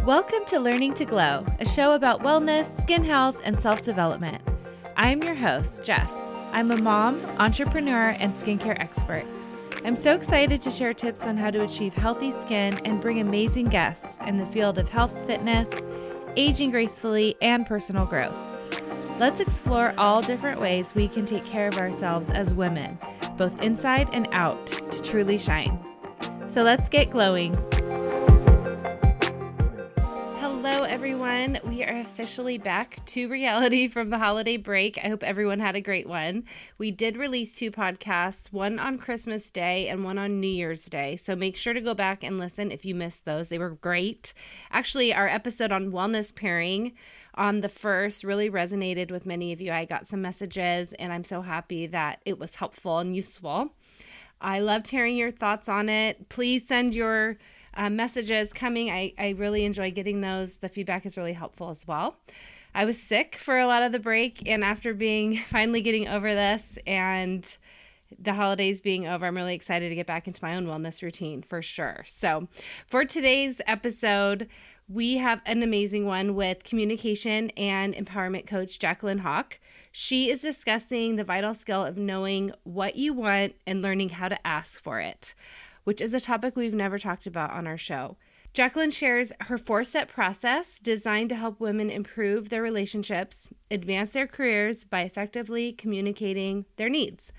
Welcome to Learning to Glow, a show about wellness, skin health, and self-development. I'm your host, Jess. I'm a mom, entrepreneur, and skincare expert. I'm so excited to share tips on how to achieve healthy skin and bring amazing guests in the field of health, fitness, aging gracefully, and personal growth. Let's explore all different ways we can take care of ourselves as women, both inside and out, to truly shine. So let's get glowing. Hello, everyone. We are officially back to reality from the holiday break. I hope everyone had a great one. We did release 2 podcasts, one on Christmas Day and one on New Year's Day. So make sure to go back and listen if you missed those. They were great. Actually, our episode on wellness pairing on the 1st really resonated with many of you. I got some messages and I'm so happy that it was helpful and useful. I loved hearing your thoughts on it. Please send your messages coming. I really enjoy getting those. The feedback is really helpful as well. I was sick for a lot of the break, and after finally getting over this and the holidays being over, I'm really excited to get back into my own wellness routine for sure. So for today's episode, we have an amazing one with communication and empowerment coach Jacqueline Hawk. She is discussing the vital skill of knowing what you want and learning how to ask for it, which is a topic we've never talked about on our show. Jacqueline shares her 4-step process designed to help women improve their relationships, advance their careers by effectively communicating their needs.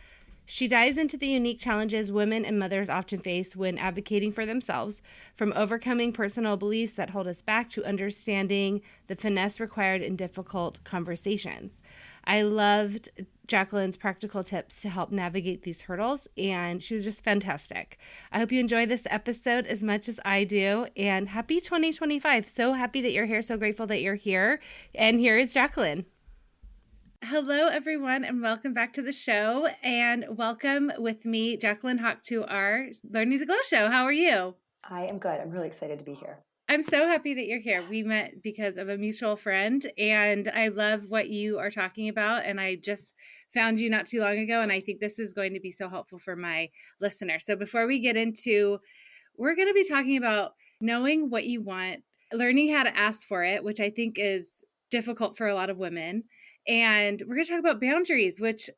She dives into the unique challenges women and mothers often face when advocating for themselves, from overcoming personal beliefs that hold us back to understanding the finesse required in difficult conversations. I loved Jacqueline's practical tips to help navigate these hurdles, and she was just fantastic. I hope you enjoy this episode as much as I do, and happy 2025. So happy that you're here, so grateful that you're here, and here is Jacqueline. Hello, everyone, and welcome back to the show, and welcome with me, Jacqueline Hawk, to our Learning to Glow show. How are you? I am good. I'm really excited to be here. I'm so happy that you're here. We met because of a mutual friend, and I love what you are talking about, and I just found you not too long ago, and I think this is going to be so helpful for my listeners. So before we get into, we're going to be talking about knowing what you want, learning how to ask for it, which I think is difficult for a lot of women, and we're going to talk about boundaries, which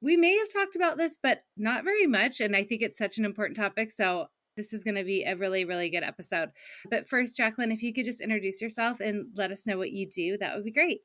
we may have talked about this, but not very much, and I think it's such an important topic, so this is going to be a really, really good episode. But first, Jacqueline, if you could just introduce yourself and let us know what you do, that would be great.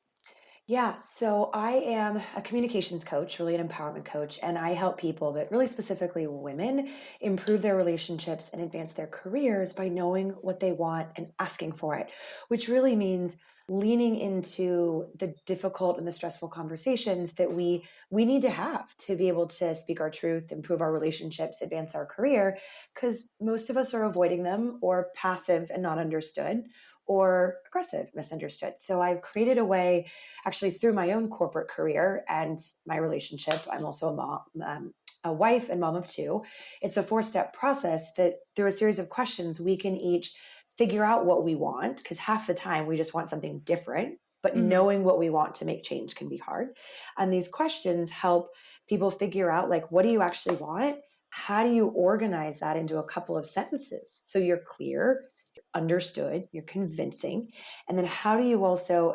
Yeah, so I am a communications coach, really an empowerment coach, and I help people, but really specifically women, improve their relationships and advance their careers by knowing what they want and asking for it, which really means leaning into the difficult and the stressful conversations that we need to have to be able to speak our truth, improve our relationships, advance our career, because most of us are avoiding them or passive and not understood or aggressive, misunderstood. So I've created a way, actually through my own corporate career and my relationship. I'm also a mom, a wife and mom of 2. It's a 4-step process that through a series of questions, we can each figure out what we want, because half the time we just want something different, but knowing what we want to make change can be hard. And these questions help people figure out, like, what do you actually want? How do you organize that into a couple of sentences so you're clear, you're understood, you're convincing? And then how do you also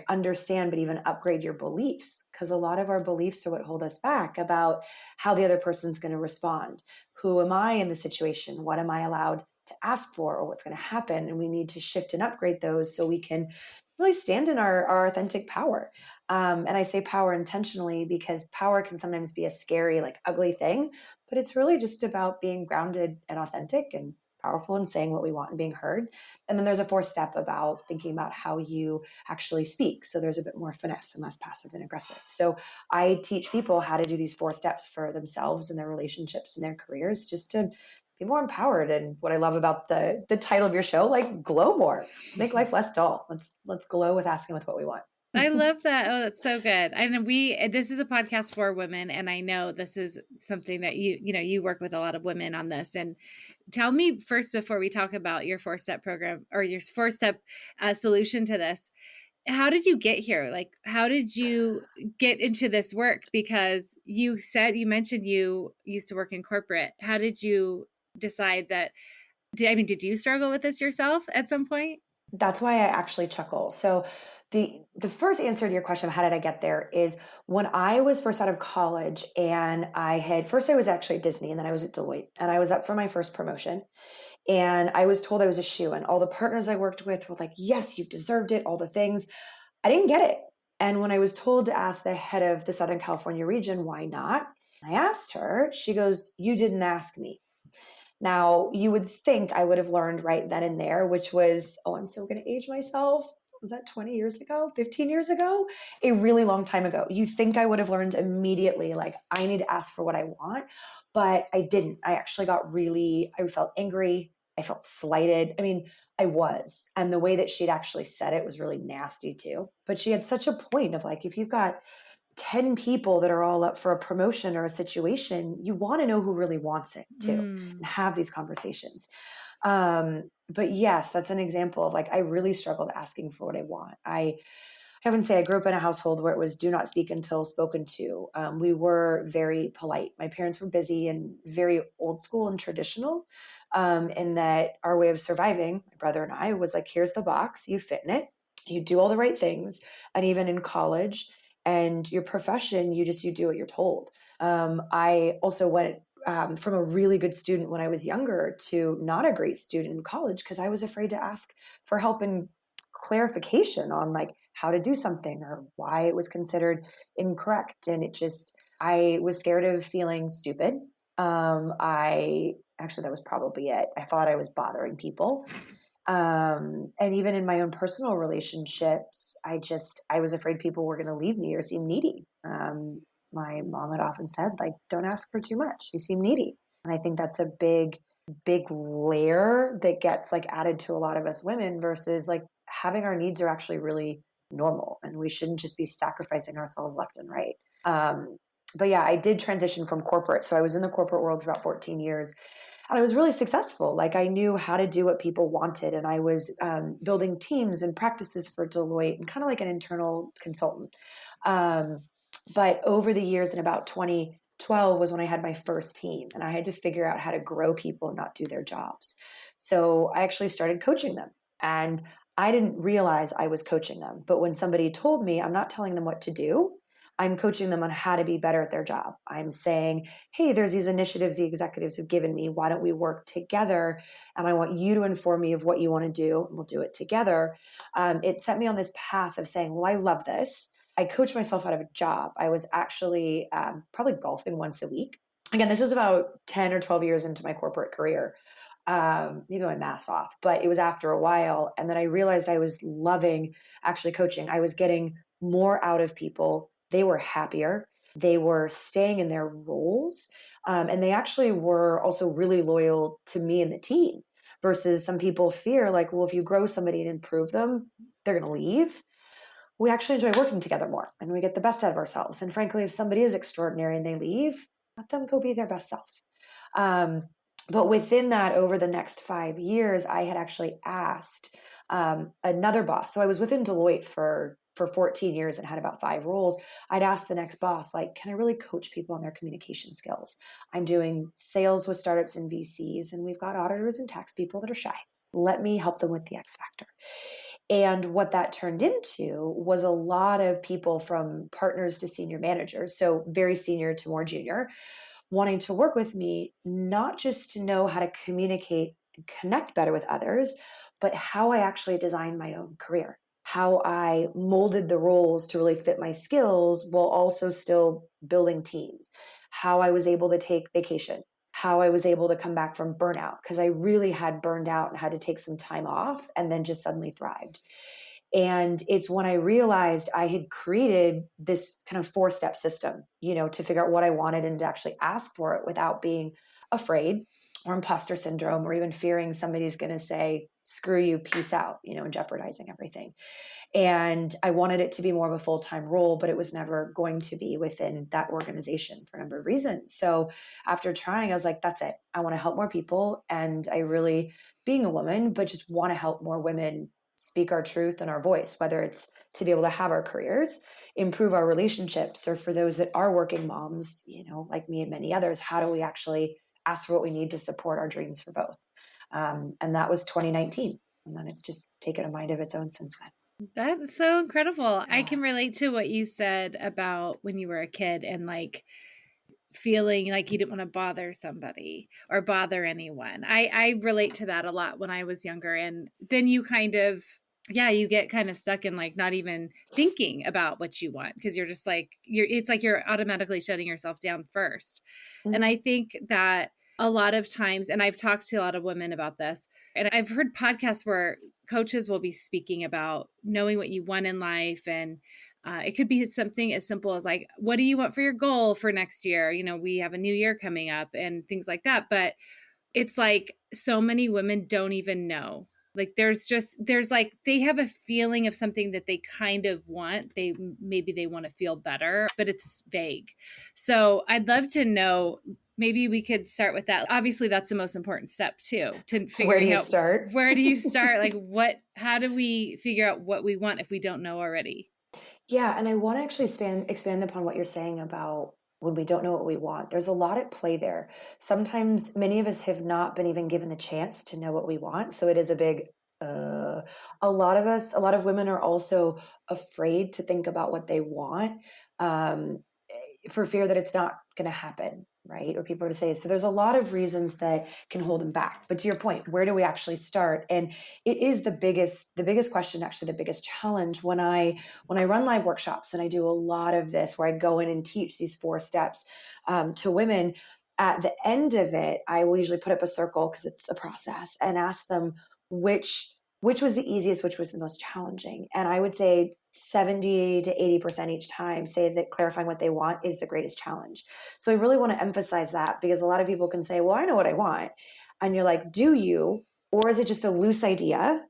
understand, but even upgrade your beliefs? Because a lot of our beliefs are what hold us back about how the other person's going to respond. Who am I in the situation? What am I allowed to ask for, or what's going to happen? And we need to shift and upgrade those so we can really stand in our authentic power. And I say power intentionally because power can sometimes be a scary, ugly thing, but it's really just about being grounded and authentic and powerful and saying what we want and being heard. And then there's a 4th step about thinking about how you actually speak. So there's a bit more finesse and less passive and aggressive. So I teach people how to do these 4 steps for themselves and their relationships and their careers, just to be more empowered. And what I love about the title of your show, glow more. Let's make life less dull. Let's glow with asking with what we want. I love that. Oh, that's so good. And this is a podcast for women, and I know this is something that you work with a lot of women on this. And tell me first, before we talk about your 4-step program or your 4-step solution to this, how did you get here? How did you get into this work? Because you mentioned you used to work in corporate. How did you decide that? Did you struggle with this yourself at some point? That's why I actually chuckle. So the first answer to your question of how did I get there is when I was first out of college and I was actually at Disney and then I was at Deloitte and I was up for my first promotion and I was told I was a shoo and all the partners I worked with were like, yes, you've deserved it, all the things. I didn't get it. And when I was told to ask the head of the Southern California region, why not? I asked her, she goes, you didn't ask me. Now, you would think I would have learned right then and there, which was, oh, I'm so going to age myself. Was that 20 years ago, 15 years ago? A really long time ago. You think I would have learned immediately, like, I need to ask for what I want, but I didn't. I felt angry. I felt slighted. I mean, I was. And the way that she'd actually said it was really nasty too. But she had such a point of like, if you've got 10 people that are all up for a promotion or a situation, you want to know who really wants it too and have these conversations. But yes, that's an example of like, I really struggled asking for what I want. I haven't say I grew up in a household where it was do not speak until spoken to. We were very polite. My parents were busy and very old school and traditional, in that our way of surviving, my brother and I, was like, here's the box, you fit in it, you do all the right things. And even in college and your profession, you do what you're told. I also went from a really good student when I was younger to not a great student in college because I was afraid to ask for help and clarification on like how to do something or why it was considered incorrect. And I was scared of feeling stupid. I actually, that was probably it. I thought I was bothering people. And even in my own personal relationships, I was afraid people were going to leave me or seem needy. My mom had often said, like, don't ask for too much. You seem needy. And I think that's a big layer that gets like added to a lot of us women versus like having our needs are actually really normal and we shouldn't just be sacrificing ourselves left and right. But yeah, I did transition from corporate. So I was in the corporate world for about 14 years and I was really successful. Like I knew how to do what people wanted. And I was building teams and practices for Deloitte and kind of like an internal consultant. But over the years in about 2012 was when I had my first team and I had to figure out how to grow people and not do their jobs. So I actually started coaching them and I didn't realize I was coaching them. But when somebody told me, I'm not telling them what to do, I'm coaching them on how to be better at their job. I'm saying, hey, there's these initiatives the executives have given me. Why don't we work together? And I want you to inform me of what you want to do, and we'll do it together. It set me on this path of saying, well, I love this. I coached myself out of a job. I was actually probably golfing once a week. Again, this was about 10 or 12 years into my corporate career. Maybe my math's off, but it was after a while. And then I realized I was loving actually coaching. I was getting more out of people. They were happier. They were staying in their roles. And they actually were also really loyal to me and the team versus some people fear like, well, if you grow somebody and improve them, they're going to leave. We actually enjoy working together more and we get the best out of ourselves. And frankly, if somebody is extraordinary and they leave, let them go be their best self. But within that, over the next 5 years, I had actually asked another boss. So I was within Deloitte for 14 years and had about 5 roles. I'd asked the next boss, like, can I really coach people on their communication skills? I'm doing sales with startups and VCs, and we've got auditors and tax people that are shy. Let me help them with the X factor. And what that turned into was a lot of people from partners to senior managers, so very senior to more junior, wanting to work with me, not just to know how to communicate and connect better with others, but how I actually designed my own career, how I molded the roles to really fit my skills while also still building teams, how I was able to take vacation, how I was able to come back from burnout, because I really had burned out and had to take some time off and then just suddenly thrived. And it's when I realized I had created this kind of 4-step system, to figure out what I wanted and to actually ask for it without being afraid or imposter syndrome or even fearing somebody's going to say, screw you, peace out, and jeopardizing everything. And I wanted it to be more of a full-time role, but it was never going to be within that organization for a number of reasons. So after trying, I was like, that's it. I want to help more people. And I really, being a woman, but just want to help more women speak our truth and our voice, whether it's to be able to have our careers, improve our relationships, or for those that are working moms, like me and many others, how do we actually ask for what we need to support our dreams for both? And that was 2019. And then it's just taken a mind of its own since then. That's so incredible. I Yeah. can relate to what you said about when you were a kid and like feeling like you didn't want to bother somebody or bother anyone. I relate to that a lot when I was younger. And then you kind of, yeah, you get kind of stuck in like not even thinking about what you want because you're just like, it's like you're automatically shutting yourself down first. And I think that a lot of times, and I've talked to a lot of women about this, and I've heard podcasts where coaches will be speaking about knowing what you want in life. And it could be something as simple as like, what do you want for your goal for next year? You know, we have a new year coming up and things like that. But it's like so many women don't even know. Like there's like, they have a feeling of something that they kind of want. Maybe they want to feel better, but it's vague. So I'd love to know, maybe we could start with that. Obviously that's the most important step too, to figuring out where do you start? Like how do we figure out what we want if we don't know already? Yeah, and I want to actually expand upon what you're saying about when we don't know what we want. There's a lot at play there. Sometimes many of us have not been even given the chance to know what we want. So it is a big, a lot of women are also afraid to think about what they want, for fear that it's not going to happen, right? Or people are to say, so there's a lot of reasons that can hold them back. But to your point, where do we actually start? And it is the biggest question, actually the biggest challenge when I run live workshops, and I do a lot of this where I go in and teach these 4 steps to women. At the end of it, I will usually put up a circle because it's a process and ask them which was the easiest, which was the most challenging. And I would say 70 to 80% each time say that clarifying what they want is the greatest challenge. So I really want to emphasize that, because a lot of people can say, well, I know what I want. And you're like, do you? Or is it just a loose idea?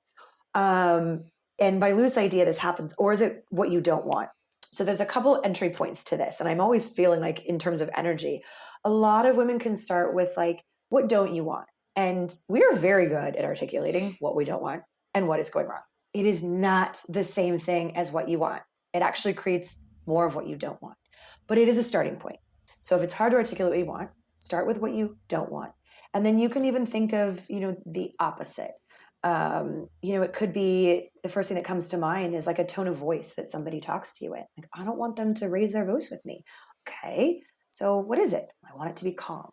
And by loose idea, this happens. Or is it what you don't want? So there's a couple entry points to this. And I'm always feeling like, in terms of energy, a lot of women can start with like, what don't you want? And we are very good at articulating what we don't want and what is going wrong. It is not the same thing as what you want. It actually creates more of what you don't want, but it is a starting point. So if it's hard to articulate what you want, start with what you don't want. And then you can even think of, the opposite. It could be, the first thing that comes to mind is like a tone of voice that somebody talks to you with. Like, I don't want them to raise their voice with me. Okay. So what is it? I want it to be calm.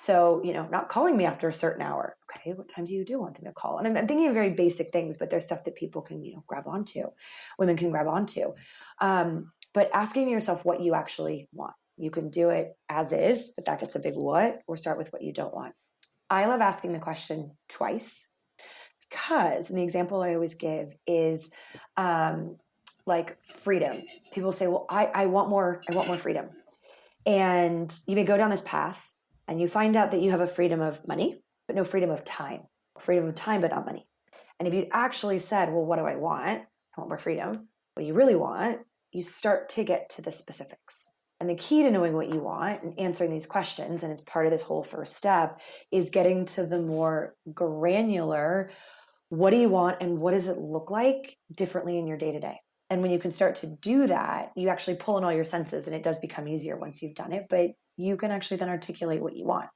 So, not calling me after a certain hour. Okay, what time do you want them to call? And I'm thinking of very basic things, but there's stuff that people can, grab onto, women can grab onto. But asking yourself what you actually want. You can do it as is, but that gets a big what, or start with what you don't want. I love asking the question twice, because, and the example I always give is, like freedom. People say, well, I want more freedom. And you may go down this path and you find out that you have a freedom of money, but no freedom of time. Freedom of time, but not money. And if you actually said, well, what do I want? I want more freedom. What do you really want? You start to get to the specifics. And the key to knowing what you want and answering these questions, and it's part of this whole first step, is getting to the more granular, what do you want and what does it look like differently in your day-to-day? And when you can start to do that, you actually pull in all your senses, and it does become easier once you've done it, but you can actually then articulate what you want.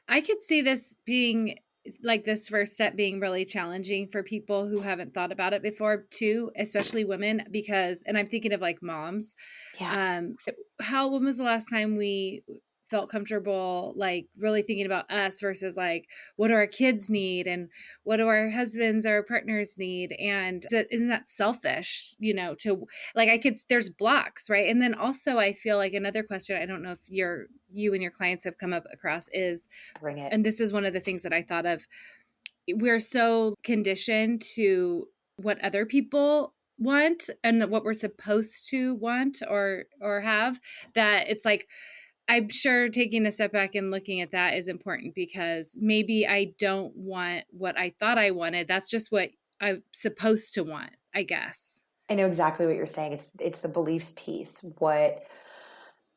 I could see this being like this first step being really challenging for people who haven't thought about it before too, especially women, because, and I'm thinking of like moms. Yeah. When was the last time we felt comfortable, like really thinking about us versus like, what do our kids need? And what do our husbands, our partners need? And isn't that selfish, to like, there's blocks, right? And then also I feel like another question, I don't know if you and your clients have come up across is, bring it. and this is one of the things that I thought of, we're so conditioned to what other people want and what we're supposed to want or have, that it's like, I'm sure taking a step back and looking at that is important, because maybe I don't want what I thought I wanted. That's just what I'm supposed to want, I guess. I know exactly what you're saying. It's the beliefs piece. What,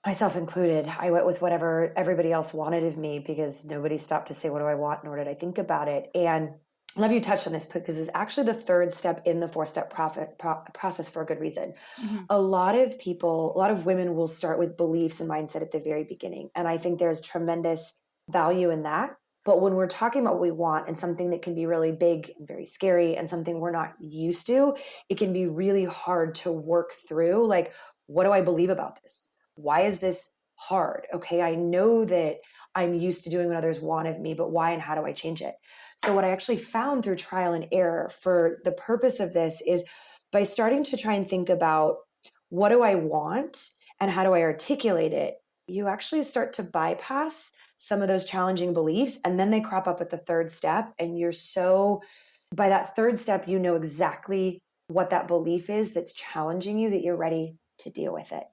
myself included, I went with whatever everybody else wanted of me because nobody stopped to say, what do I want? Nor did I think about it. And I love you touched on this because it's actually the third step in the 4-step process for a good reason. Mm-hmm. A lot of women will start with beliefs and mindset at the very beginning. And I think there's tremendous value in that. But when we're talking about what we want and something that can be really big and very scary and something we're not used to, it can be really hard to work through. Like, what do I believe about this? Why is this hard? Okay, I know that I'm used to doing what others want of me, but why and how do I change it? So what I actually found through trial and error for the purpose of this is by starting to try and think about, what do I want and how do I articulate it? You actually start to bypass some of those challenging beliefs, and then they crop up at the third step. And by that third step, you know exactly what that belief is that's challenging you, that you're ready to deal with it.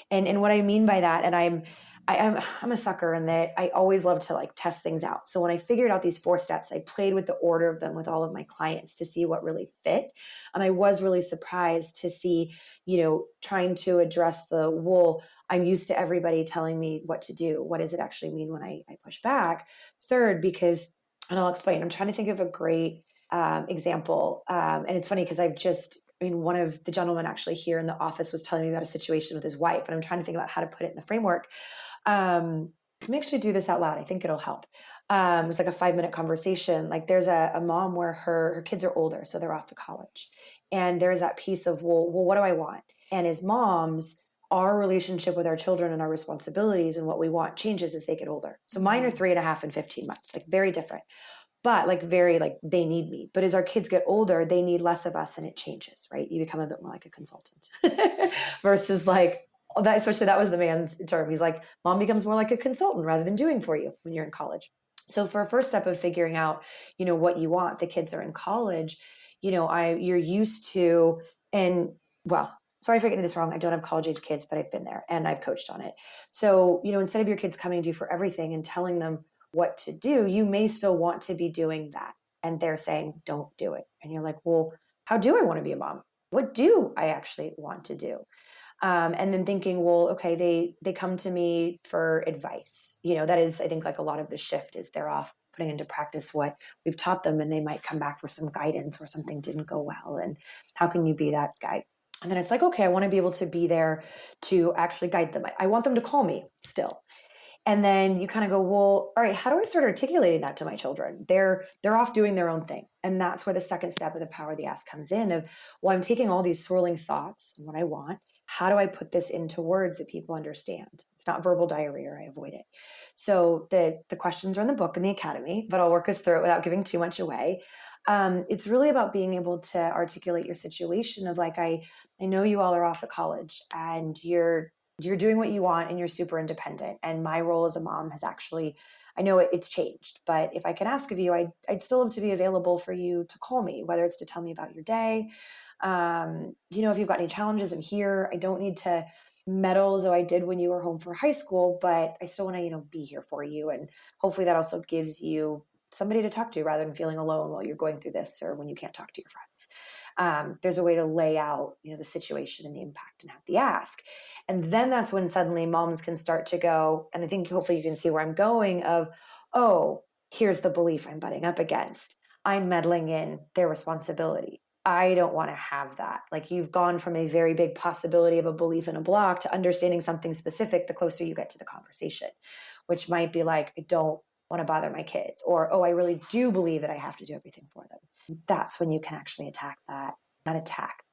And what I mean by that, and I'm a sucker in that I always love to like test things out. So when I figured out these 4 steps, I played with the order of them with all of my clients to see what really fit. And I was really surprised to see, trying to address I'm used to everybody telling me what to do. What does it actually mean when I push back? Third, because, and I'll explain, I'm trying to think of a great example. And it's funny because one of the gentlemen actually here in the office was telling me about a situation with his wife, and I'm trying to think about how to put it in the framework. Let me actually do this out loud. I think it'll help. It was like a 5-minute conversation. Like, there's a mom where her kids are older, so they're off to college. And there's that piece of, well, what do I want? And as moms, our relationship with our children and our responsibilities and what we want changes as they get older. So mine are 3.5 and 15 months, like very different, but like very, like they need me. But as our kids get older, they need less of us and it changes, right? You become a bit more like a consultant versus like, especially that was the man's term. He's like, mom becomes more like a consultant rather than doing for you when you're in college. So for a first step of figuring out, what you want, the kids are in college, you're used to, and well, sorry for getting this wrong. I don't have college age kids, but I've been there and I've coached on it. So, instead of your kids coming to you for everything and telling them what to do, you may still want to be doing that. And they're saying, don't do it. And you're like, well, how do I want to be a mom? What do I actually want to do? And then thinking, well, okay, they come to me for advice. That is, I think, like a lot of the shift is they're off putting into practice what we've taught them, and they might come back for some guidance where something didn't go well. And how can you be that guide? And then it's like, okay, I want to be able to be there to actually guide them. I want them to call me still. And then you kind of go, well, all right, how do I start articulating that to my children? They're off doing their own thing. And that's where the second step of the power of the ask comes in of, well, I'm taking all these swirling thoughts and what I want. How do I put this into words that people understand? It's not verbal diarrhea, I avoid it. So the questions are in the book in the academy, but I'll work us through it without giving too much away. It's really about being able to articulate your situation of like, I know you all are off at college and you're doing what you want and you're super independent. And my role as a mom has actually, I know it's changed, but if I can ask of you, I'd still love to be available for you to call me, whether it's to tell me about your day. If you've got any challenges, I'm here. I don't need to meddle as though I did when you were home for high school, but I still want to, be here for you. And hopefully that also gives you somebody to talk to rather than feeling alone while you're going through this or when you can't talk to your friends. There's a way to lay out, the situation and the impact and have the ask. And then that's when suddenly moms can start to go, and I think hopefully you can see where I'm going of, oh, here's the belief I'm butting up against. I'm meddling in their responsibility. I don't want to have that. Like, you've gone from a very big possibility of a belief in a block to understanding something specific the closer you get to the conversation, which might be like, I don't want to bother my kids, or, oh, I really do believe that I have to do everything for them. That's when you can actually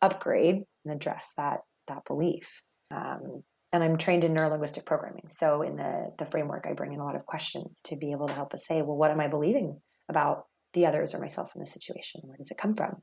upgrade and address that belief. And I'm trained in neuro-linguistic programming. So in the framework, I bring in a lot of questions to be able to help us say, well, what am I believing about the others or myself in this situation? Where does it come from?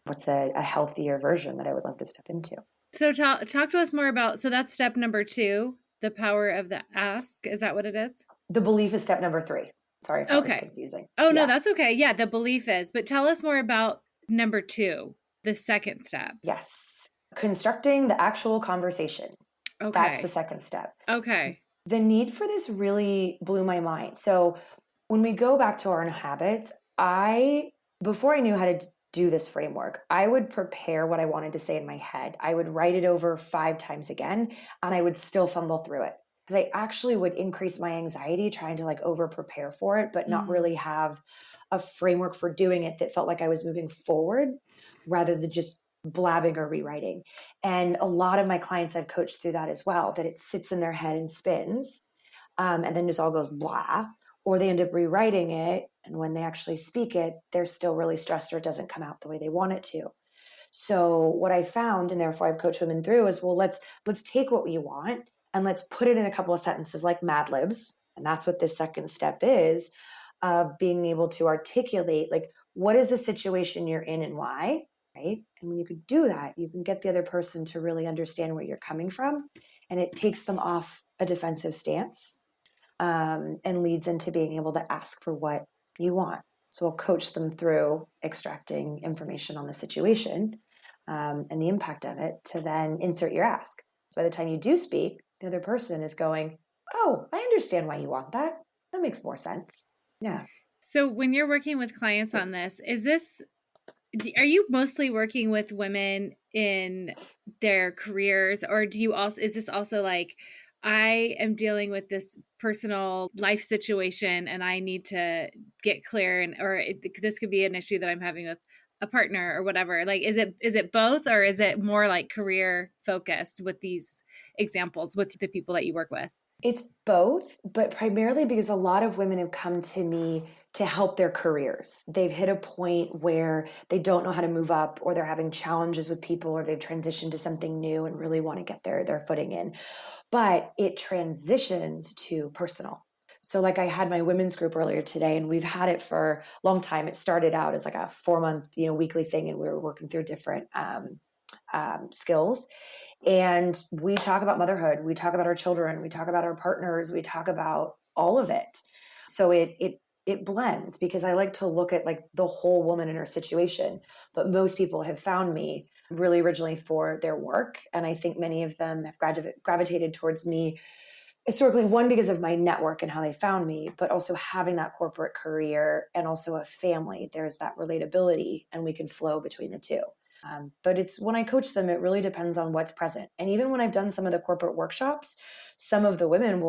What's a healthier version that I would love to step into? So talk to us more about, so that's step number 2, the power of the ask. Is that what it is? The belief is step number 3. Sorry if that was confusing. Oh, no, that's okay. Yeah, the belief is. But tell us more about number 2, the second step. Yes. Constructing the actual conversation. Okay. That's the second step. Okay. The need for this really blew my mind. So when we go back to our own habits, before I knew how to do this framework, I would prepare what I wanted to say in my head. I would write it over 5 times again, and I would still fumble through it. Because I actually would increase my anxiety trying to like over prepare for it, but not really have a framework for doing it that felt like I was moving forward rather than just blabbing or rewriting. And a lot of my clients I've coached through that as well, that it sits in their head and spins, and then just all goes blah. or they end up rewriting it. And when they actually speak it, they're still really stressed or it doesn't come out the way they want it to. So what I found, and therefore I've coached women through, is, well, let's take what we want and let's put it in a couple of sentences like Mad Libs. And that's what this second step is, of being able to articulate, like, what is the situation you're in and why, right? And when you can do that, you can get the other person to really understand where you're coming from, and it takes them off a defensive stance, and leads into being able to ask for what you want. So we'll coach them through extracting information on the situation, and the impact of it, to then insert your ask. So by the time you do speak, the other person is going, oh, I understand why you want that. That makes more sense. Yeah. So when you're working with clients on this, are you mostly working with women in their careers, or is this also like, I am dealing with this personal life situation and I need to get clear, this could be an issue that I'm having with a partner or whatever. Like, is it both, or is it more like career focused with these examples with the people that you work with? It's both, but primarily because a lot of women have come to me to help their careers. They've hit a point where they don't know how to move up, or they're having challenges with people, or they've transitioned to something new and really want to get their footing in. But it transitions to personal. So like, I had my women's group earlier today, and we've had it for a long time. It started out as like a 4-month, weekly thing, and we were working through different skills. And we talk about motherhood, we talk about our children, we talk about our partners, we talk about all of it. So it blends, because I like to look at like the whole woman in her situation. But most people have found me really originally for their work. And I think many of them have gravitated towards me historically, one, because of my network and how they found me, but also having that corporate career and also a family. There's that relatability, and we can flow between the two. But it's, when I coach them, it really depends on what's present. And even when I've done some of the corporate workshops, some of the women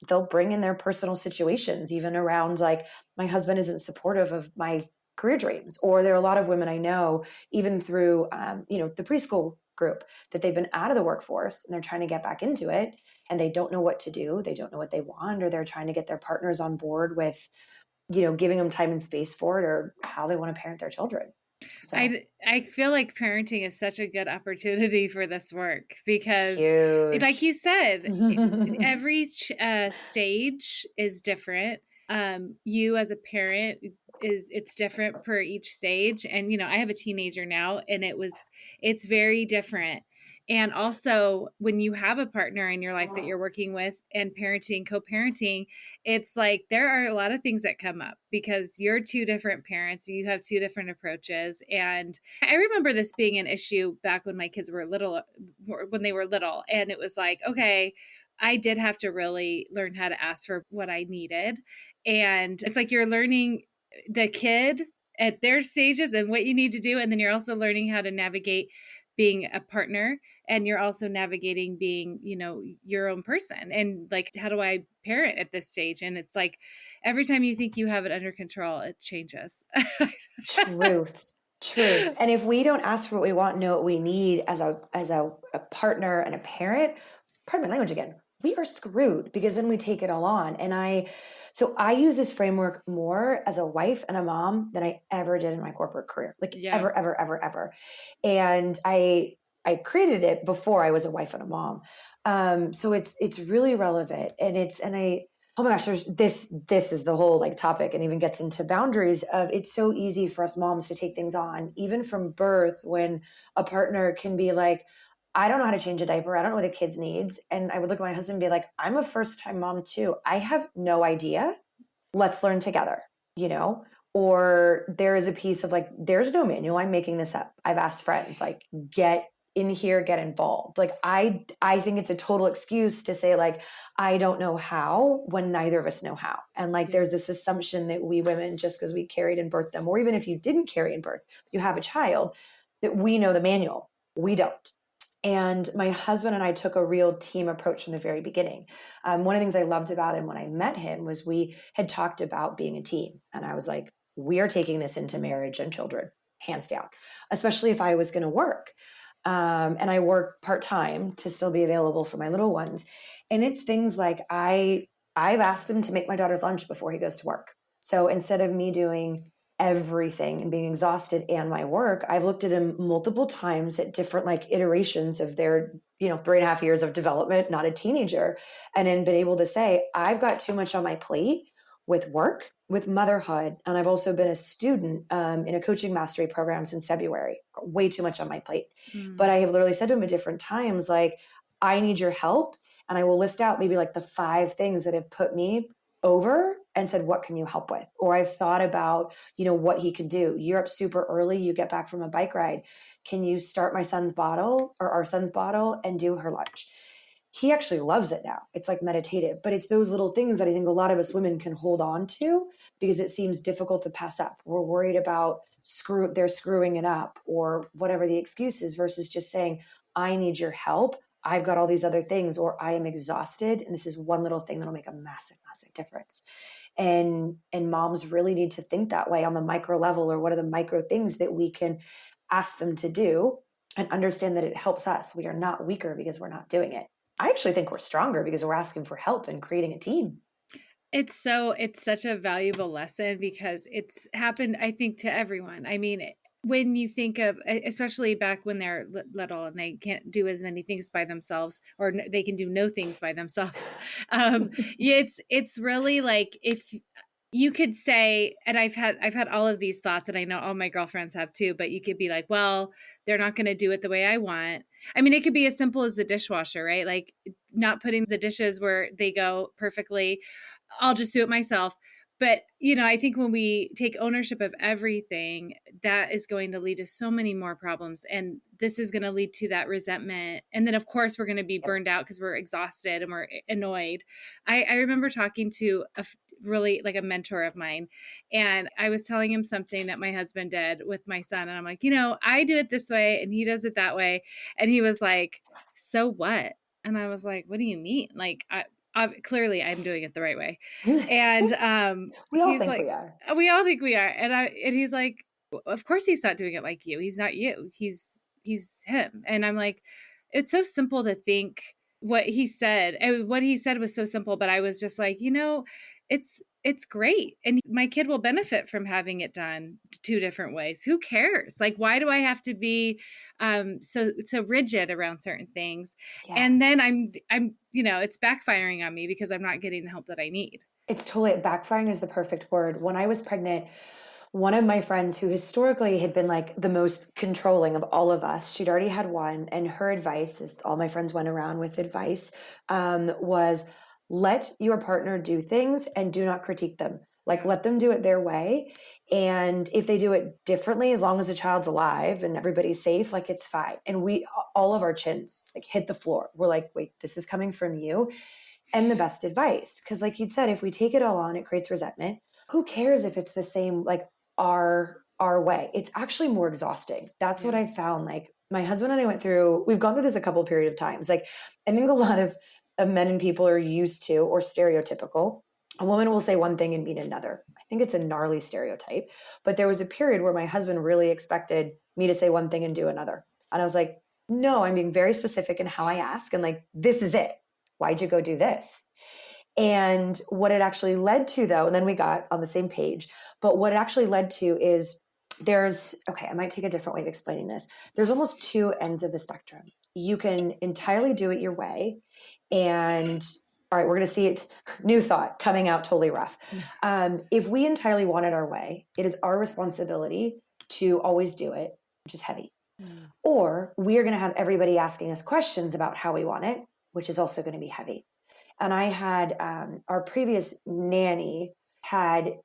they'll bring in their personal situations, even around like, my husband isn't supportive of my career dreams. Or there are a lot of women I know, even through, the preschool group, that they've been out of the workforce and they're trying to get back into it, and they don't know what to do. They don't know what they want, or they're trying to get their partners on board with, giving them time and space for it, or how they want to parent their children. So I feel like parenting is such a good opportunity for this work, because huge. like you said, every stage is different. You as a parent, it's different per each stage. And, I have a teenager now, and it's very different. And also, when you have a partner in your life that you're working with and co-parenting, it's like there are a lot of things that come up, because you're two different parents, you have two different approaches. And I remember this being an issue back when my kids were little, and it was like, okay, I did have to really learn how to ask for what I needed. And it's like you're learning the kid at their stages and what you need to do. And then you're also learning how to navigate being a partner, and you're also navigating being, your own person. And like, how do I parent at this stage? And it's like, every time you think you have it under control, it changes. Truth. And if we don't ask for what we want, know what we need as a partner and a parent, pardon my language again, we are screwed, because then we take it all on. And I use this framework more as a wife and a mom than I ever did in my corporate career, ever. And I created it before I was a wife and a mom. So it's really relevant, oh my gosh, this is the whole like topic, and even gets into boundaries of, it's so easy for us moms to take things on, even from birth, when a partner can be like, I don't know how to change a diaper. I don't know what the kid's needs. And I would look at my husband and be like, I'm a first-time mom too. I have no idea. Let's learn together, or there is a piece of like, there's no manual. I'm making this up. I've asked friends, like, get in here, get involved. Like, I think it's a total excuse to say like, I don't know how, when neither of us know how. And like, there's this assumption that we women, just because we carried and birthed them, or even if you didn't carry and birth, you have a child, that we know the manual. We don't. And my husband and I took a real team approach from the very beginning. One of the things I loved about him when I met him was we had talked about being a team. And I was like, we are taking this into marriage and children, hands down, especially if I was going to work. And I work part-time to still be available for my little ones. And it's things like, I I've asked him to make my daughter's lunch before he goes to work. So instead of me doing everything and being exhausted and my work, I've looked at him multiple times at different like iterations of their, 3.5 years of development, not a teenager, and then been able to say, I've got too much on my plate with work, with motherhood. And I've also been a student in a coaching mastery program since February, way too much on my plate. But I have literally said to him at different times, like, I need your help. And I will list out maybe like the 5 things that have put me over and said, what can you help with? Or I've thought about, what he could do. You're up super early. You get back from a bike ride. Can you start my son's bottle or our son's bottle and do her lunch? He actually loves it now. It's like meditative, but it's those little things that I think a lot of us women can hold on to because it seems difficult to pass up. We're worried about they're screwing it up or whatever the excuse is versus just saying, I need your help. I've got all these other things, or I am exhausted. And this is one little thing that'll make a massive, massive difference. And moms really need to think that way on the micro level, or what are the micro things that we can ask them to do and understand that it helps us. We are not weaker because we're not doing it. I actually think we're stronger because we're asking for help and creating a team. It's such a valuable lesson because it's happened, I think, to everyone. I mean, when you think of, especially back when they're little and they can't do as many things by themselves, or they can do no things by themselves. It's really like, if you could say, and I've had all of these thoughts, and I know all my girlfriends have too, but you could be like, well, they're not going to do it the way I want. I mean, it could be as simple as the dishwasher, right? Like not putting the dishes where they go perfectly. I'll just do it myself. But, I think when we take ownership of everything, that is going to lead to so many more problems. And this is going to lead to that resentment. And then, of course, we're going to be burned out because we're exhausted and we're annoyed. I remember talking to really like a mentor of mine, and I was telling him something that my husband did with my son. And I'm like, I do it this way and he does it that way. And he was like, so what? And I was like, what do you mean? Like, clearly I'm doing it the right way. And we all he's think like, we are. we all think we are. And he's like, of course he's not doing it like you. He's not you. He's him. And I'm like, it's so simple to think what he said. And what he said was so simple, but I was just like, it's great. And my kid will benefit from having it done 2 different ways. Who cares? Like, why do I have to be so rigid around certain things? Yeah. And then I'm it's backfiring on me because I'm not getting the help that I need. It's totally, backfiring is the perfect word. When I was pregnant, one of my friends who historically had been like the most controlling of all of us, she'd already had one, and her advice, as all my friends went around with advice, was let your partner do things and do not critique them. Like, let them do it their way. And if they do it differently, as long as the child's alive and everybody's safe, like, it's fine. And we, all of our chins like hit the floor. We're like, wait, this is coming from you. And the best advice. Because like you'd said, if we take it all on, it creates resentment. Who cares if it's the same, like our way? It's actually more exhausting. That's what I found. Like, my husband and I we've gone through this a couple period of times. Like, I think a lot of men and people are used to, or stereotypical. A woman will say one thing and mean another. I think it's a gnarly stereotype. But there was a period where my husband really expected me to say one thing and do another. And I was like, no, I'm being very specific in how I ask. And like, this is it. Why'd you go do this? And what it actually led to, though, and then we got on the same page, but what it actually led to is I might take a different way of explaining this. There's almost 2 ends of the spectrum. You can entirely do it your way. And all right, we're going to see it. New thought coming out totally rough. If we entirely want it our way, it is our responsibility to always do it, which is heavy. Or we are going to have everybody asking us questions about how we want it, which is also going to be heavy. And I had our previous nanny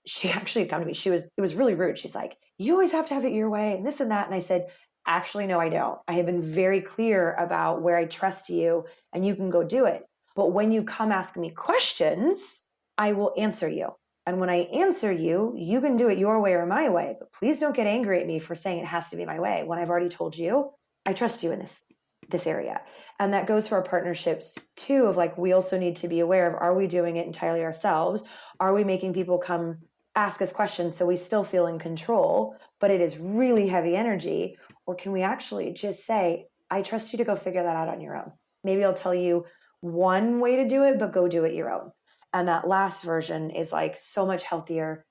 she actually had come to me. It was really rude. She's like, you always have to have it your way and this and that. And I said, actually, no, I don't. I have been very clear about where I trust you and you can go do it. But when you come asking me questions, I will answer you. And when I answer you, you can do it your way or my way. But please don't get angry at me for saying it has to be my way when I've already told you I trust you in this area. And that goes for our partnerships too, of like, we also need to be aware of, are we doing it entirely ourselves? Are we making people come ask us questions so we still feel in control, but it is really heavy energy? Or can we actually just say, I trust you to go figure that out on your own. Maybe I'll tell you one way to do it, but go do it your own. And that last version is like so much healthier,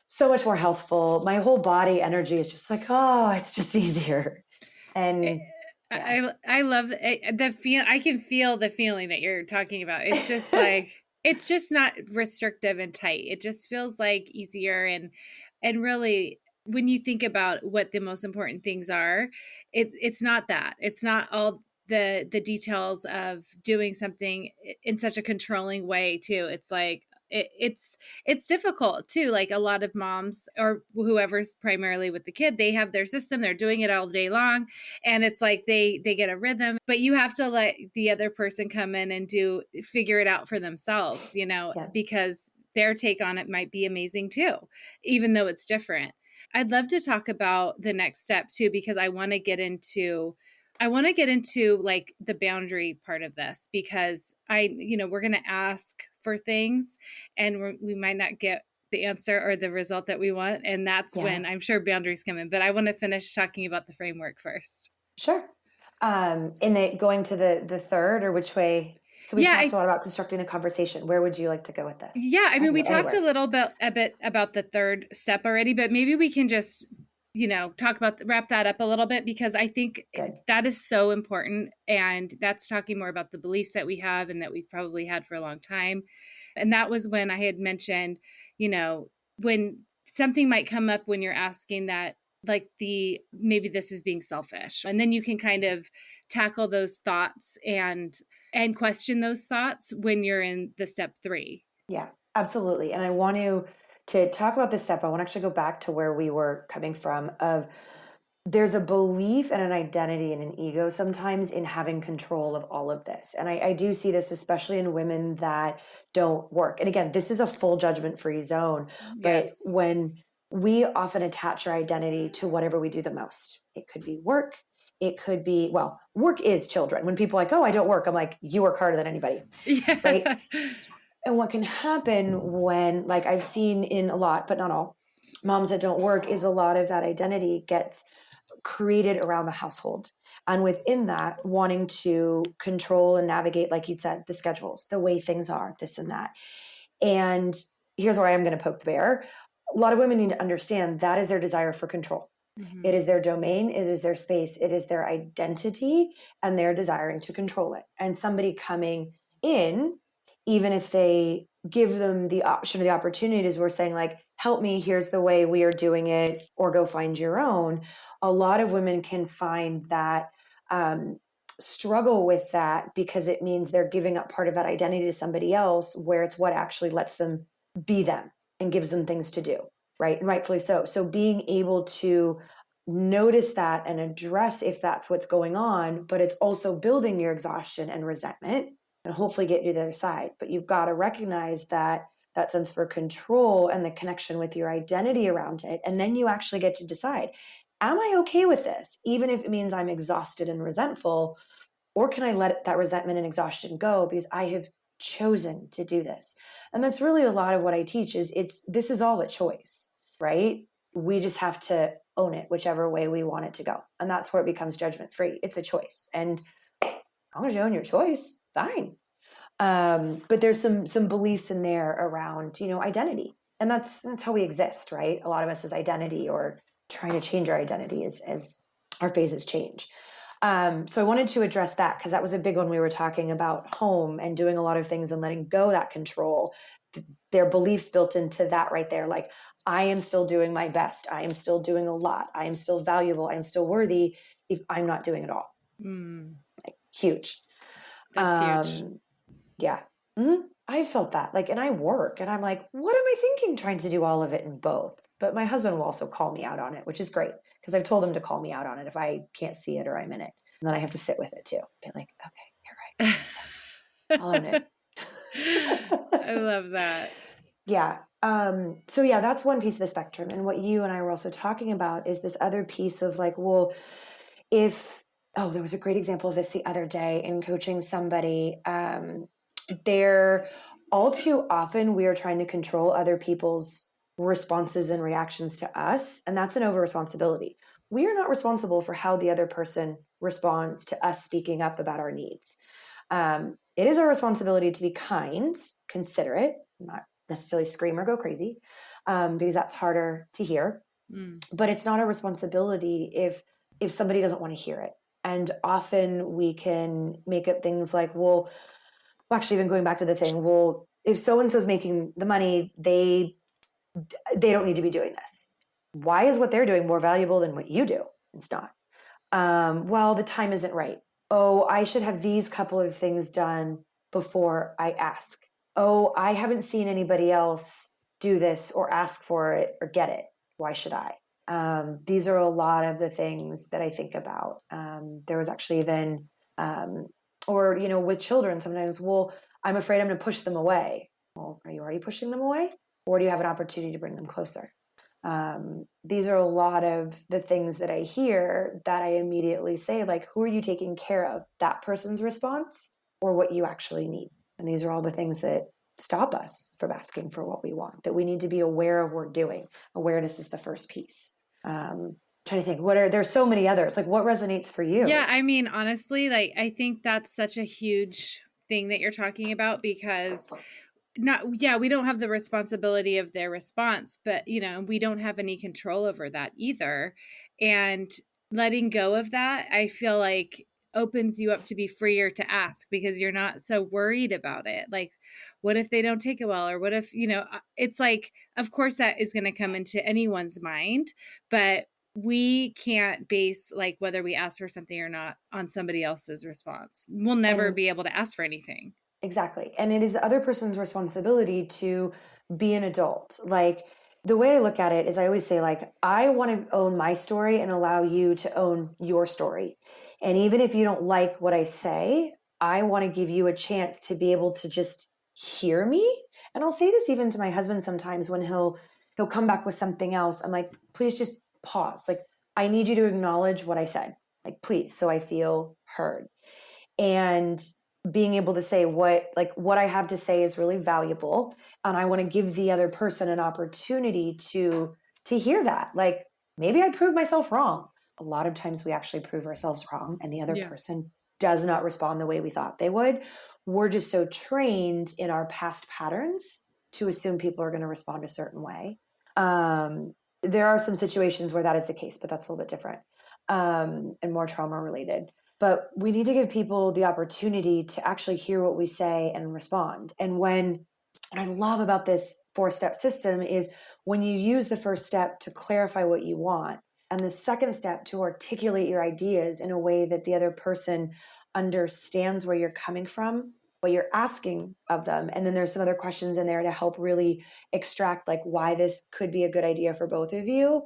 so much more healthful. My whole body energy is just like, oh, it's just easier. And yeah. I love the feel. I can feel the feeling that you're talking about. It's just like, it's just not restrictive and tight. It just feels like easier. And really, when you think about what the most important things are, it's not that. It's not all the details of doing something in such a controlling way too. It's like, it's difficult too. Like a lot of moms or whoever's primarily with the kid, they have their system, they're doing it all day long, and it's like they get a rhythm, but you have to let the other person come in and figure it out for themselves, Yeah. because their take on it might be amazing too, even though it's different. I'd love to talk about the next step too, because I want to get into like the boundary part of this, because we're going to ask for things and we might not get the answer or the result that we want. And that's when I'm sure boundaries come in, but I want to finish talking about the framework first. Sure. Going to the third, or which way? So we talked a lot about constructing the conversation. Where would you like to go with this? Yeah, I mean, we talked a bit about the third step already, but maybe we can just, wrap that up a little bit, because I think that is so important. And that's talking more about the beliefs that we have and that we've probably had for a long time. And that was when I had mentioned, when something might come up when you're asking that, like maybe this is being selfish. And then you can kind of tackle those thoughts and question those thoughts when you're in the step 3. Yeah, absolutely. And I want to talk about this step. I want to actually go back to where we were coming from of there's a belief and an identity and an ego sometimes in having control of all of this. And I do see this, especially in women that don't work. And again, this is a full judgment-free zone, but when we often attach our identity to whatever we do the most, it could be work. It could be, well, work is children. When people are like, oh, I don't work, I'm like, you work harder than anybody. Yeah. Right? And what can happen when, like I've seen in a lot, but not all, moms that don't work, is a lot of that identity gets created around the household. And within that, wanting to control and navigate, like you'd said, the schedules, the way things are, this and that. And here's where I am going to poke the bear. A lot of women need to understand that is their desire for control. Mm-hmm. It is their domain. It is their space. It is their identity, and they're desiring to control it. And somebody coming in, even if they give them the option or the opportunities, we're saying like, help me, here's the way we are doing it, or go find your own. A lot of women can find that struggle with that, because it means they're giving up part of that identity to somebody else, where it's what actually lets them be them and gives them things to do, right? And rightfully so. So being able to notice that and address if that's what's going on, but it's also building your exhaustion and resentment, and hopefully get you to the other side. But you've got to recognize that sense for control and the connection with your identity around it. And then you actually get to decide, am I okay with this? Even if it means I'm exhausted and resentful, or can I let that resentment and exhaustion go because I have chosen to do this? And that's really a lot of what I teach is this is all a choice, right? We just have to own it whichever way we want it to go. And that's where it becomes judgment free. It's a choice. And as long as you own your choice, fine. But there's some beliefs in there around, identity. And that's how we exist, right? A lot of us is identity, or trying to change our identity as our phases change. So I wanted to address that, because that was a big one. We were talking about home and doing a lot of things and letting go that control. Their beliefs built into that right there. Like, I am still doing my best. I am still doing a lot. I am still valuable. I am still worthy if I'm not doing it all. Like, huge. That's huge. Yeah. Mm-hmm. I felt that, like, and I work and I'm like, what am I thinking trying to do all of it in both? But my husband will also call me out on it, which is great, because I've told him to call me out on it if I can't see it or I'm in it. And then I have to sit with it too. Be like, okay, you're right. I'll own it. I love that. Yeah. So yeah, that's one piece of the spectrum. And what you and I were also talking about is this other piece of like, well, there was a great example of this the other day in coaching somebody. They're all too often we are trying to control other people's responses and reactions to us. And that's an over responsibility. We are not responsible for how the other person responds to us speaking up about our needs. It is our responsibility to be kind considerate, not necessarily scream or go crazy, because that's harder to hear. But it's not a responsibility if somebody doesn't want to hear it. And often we can make up things like, well, actually, even going back to the thing, well, if so-and-so's making the money, they don't need to be doing this. Why is what they're doing more valuable than what you do? It's not. Well, the time isn't right. Oh, I should have these couple of things done before I ask. Oh, I haven't seen anybody else do this or ask for it or get it. Why should I? These are a lot of the things that I think about. There was actually even, or, with children sometimes, well, I'm afraid I'm going to push them away. Well, are you already pushing them away? Or do you have an opportunity to bring them closer? These are a lot of the things that I hear that I immediately say, like, who are you taking care of? That person's response or what you actually need? And these are all the things that stop us from asking for what we want, that we need to be aware of we're doing. Awareness is the first piece. Trying to think, there's so many others. Like, what resonates for you? Yeah, I mean, honestly, like, I think that's such a huge thing that you're talking about, because we don't have the responsibility of their response, but we don't have any control over that either. And letting go of that, I feel like, opens you up to be freer to ask, because you're not so worried about it. Like, what if they don't take it well? Or what if, it's like, of course that is going to come into anyone's mind, but we can't base, like, whether we ask for something or not on somebody else's response. We'll never be able to ask for anything. Exactly. And it is the other person's responsibility to be an adult. Like, the way I look at it is, I always say, like, I want to own my story and allow you to own your story. And even if you don't like what I say, I want to give you a chance to be able to just hear me. And I'll say this even to my husband sometimes when he'll come back with something else. I'm like, please just pause. Like, I need you to acknowledge what I said. Like, please, so I feel heard. And being able to say what I have to say is really valuable, and I want to give the other person an opportunity to hear that. Like, maybe I proved myself wrong. A lot of times we actually prove ourselves wrong, and the other person does not respond the way we thought they would. We're just so trained in our past patterns to assume people are going to respond a certain way. There are some situations where that is the case, but that's a little bit different, and more trauma related. But we need to give people the opportunity to actually hear what we say and respond. And what I love about this 4-step system is when you use the first step to clarify what you want, and the second step to articulate your ideas in a way that the other person understands where you're coming from, what you're asking of them. And then there's some other questions in there to help really extract, like, why this could be a good idea for both of you.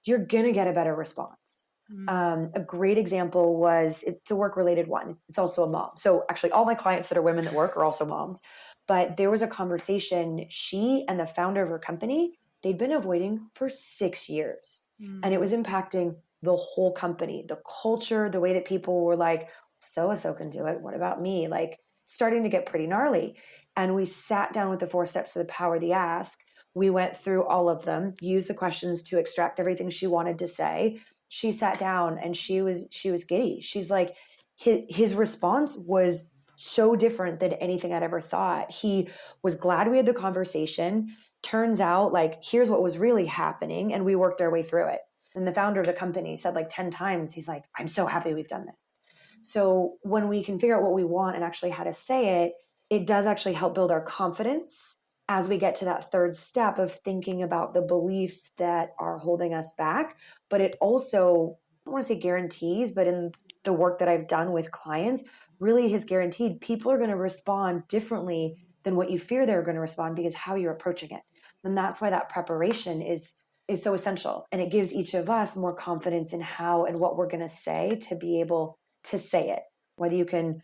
You're going to get a better response. A great example was, it's a work-related one. It's also a mom. So actually all my clients that are women that work are also moms. But there was a conversation, she and the founder of her company, they'd been avoiding for 6 years. And it was impacting the whole company, the culture, the way that people were like, so-and-so can do it. What about me? Like, starting to get pretty gnarly. And we sat down with the 4 steps of the power of the ask. We went through all of them, used the questions to extract everything she wanted to say. She sat down and she was giddy. She's like, his response was so different than anything I'd ever thought. He was glad we had the conversation. Turns out, like, here's what was really happening. And we worked our way through it. And the founder of the company said, like, 10 times, he's like, I'm so happy we've done this. So when we can figure out what we want and actually how to say it, it does actually help build our confidence as we get to that third step of thinking about the beliefs that are holding us back. But it also, I don't want to say guarantees, but in the work that I've done with clients, really has guaranteed people are going to respond differently than what you fear they're going to respond, because how you're approaching it. And that's why that preparation is so essential. And it gives each of us more confidence in how and what we're going to say to be able to say it. Whether you can,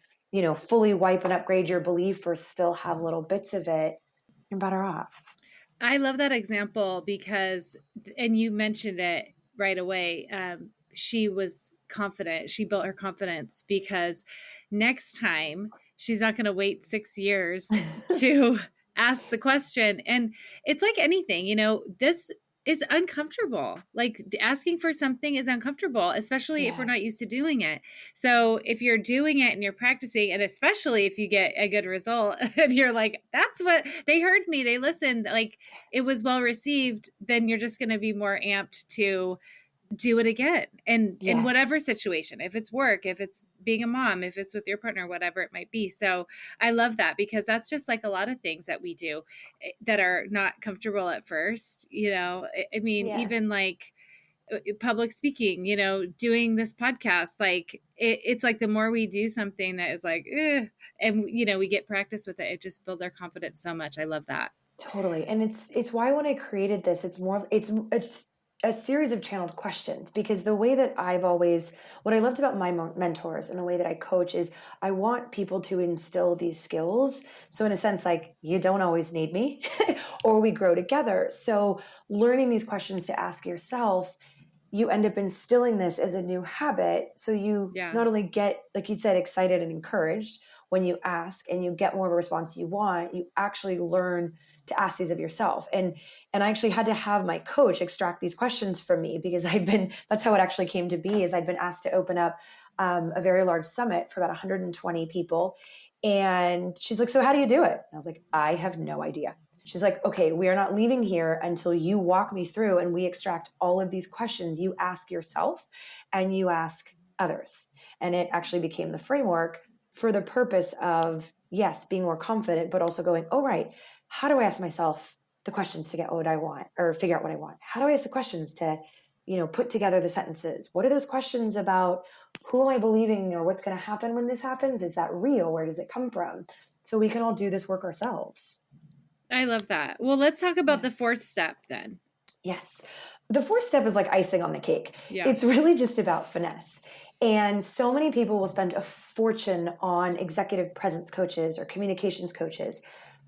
fully wipe and upgrade your belief or still have little bits of it, you're better off. I love that example because, and you mentioned it right away, she was confident. She built her confidence because next time she's not going to wait 6 years to ask the question. And it's like anything, this is uncomfortable. Like asking for something is uncomfortable, especially if we're Yeah. not used to doing it. So if you're doing it and you're practicing, and especially if you get a good result and you're like, that's what they heard me, they listened, like it was well received, then you're just going to be more amped to do it again. And in Yes. whatever situation, if it's work, if it's being a mom, if it's with your partner, whatever it might be. So I love that, because that's just like a lot of things that we do that are not comfortable at first. I mean, Yeah. even like public speaking, doing this podcast, like it's like the more we do something that is like and we get practice with it, it just builds our confidence so much. I love that. Totally. And it's why when I created this, it's a series of channeled questions, because the way that what I loved about my mentors and the way that I coach is I want people to instill these skills. So in a sense, like, you don't always need me or we grow together. So learning these questions to ask yourself, you end up instilling this as a new habit. So you Yeah. not only get, like you said, excited and encouraged when you ask and you get more of a response you want, you actually learn to ask these of yourself. And I actually had to have my coach extract these questions from me, because that's how it actually came to be, is I'd been asked to open up a very large summit for about 120 people. And she's like, so how do you do it? And I was like, I have no idea. She's like, okay, we are not leaving here until you walk me through and we extract all of these questions you ask yourself and you ask others. And it actually became the framework for the purpose of, yes, being more confident, but also going, oh, right, how do I ask myself the questions to get what I want or figure out what I want? How do I ask the questions to, put together the sentences? What are those questions about? Who am I believing, or what's going to happen when this happens? Is that real? Where does it come from? So we can all do this work ourselves. I love that. Well, let's talk about Yeah. the fourth step then. Yes. The fourth step is like icing on the cake. Yeah. It's really just about finesse. And so many people will spend a fortune on executive presence coaches or communications coaches.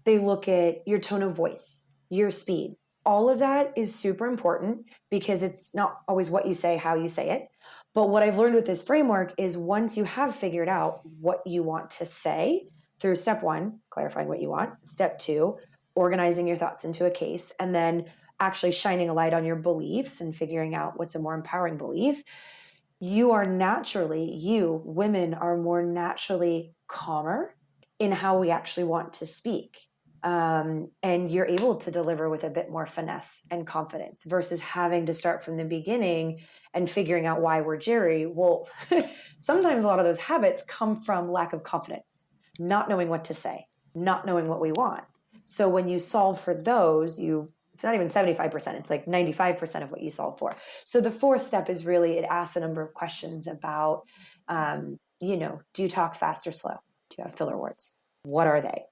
They look at your tone of voice, your speed. All of that is super important, because it's not always what you say, how you say it. But what I've learned with this framework is, once you have figured out what you want to say through step one, clarifying what you want, step two, organizing your thoughts into a case, and then actually shining a light on your beliefs and figuring out what's a more empowering belief, women are more naturally calmer in how we actually want to speak. And you're able to deliver with a bit more finesse and confidence versus having to start from the beginning and figuring out why we're Jerry. Well, sometimes a lot of those habits come from lack of confidence, not knowing what to say, not knowing what we want. So when you solve for those, it's not even 75%, it's like 95% of what you solve for. So the fourth step is really, it asks a number of questions about, do you talk fast or slow? Do you have filler words? What are they?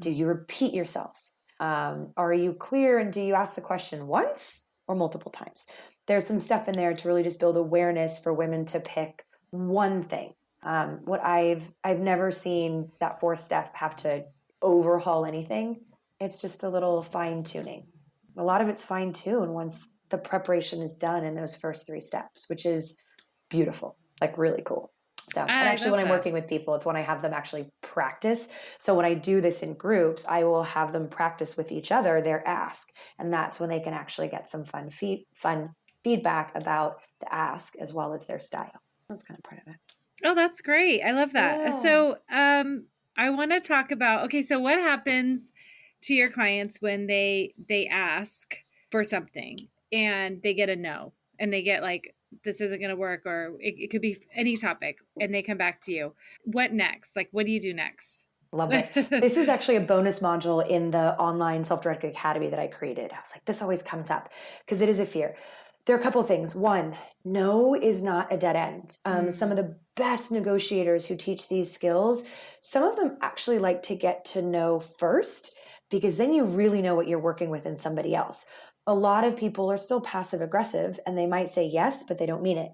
Do you repeat yourself? Are you clear? And do you ask the question once or multiple times? There's some stuff in there to really just build awareness for women to pick one thing. What I've never seen that fourth step have to overhaul anything. It's just a little fine tuning. A lot of it's fine tuned once the preparation is done in those first three steps, which is beautiful, like really cool. So, and actually when I'm working with people, it's when I have them actually practice. So when I do this in groups, I will have them practice with each other their ask. And that's when they can actually get some fun feedback about the ask as well as their style. That's kind of part of it. Oh, that's great. I love that. Yeah. So I want to talk about, okay, so what happens to your clients when they ask for something and they get a no, and they get like, this isn't going to work, or it could be any topic, and they come back to you. What next? Like, what do you do next? Love this. This is actually a bonus module in the online self-directed academy that I created. I was like, this always comes up because it is a fear. There are a couple of things. One, no is not a dead end. Some of the best negotiators who teach these skills, some of them actually like to get to know first, because then you really know what you're working with in somebody else. A lot of people are still passive aggressive and they might say yes, but they don't mean it.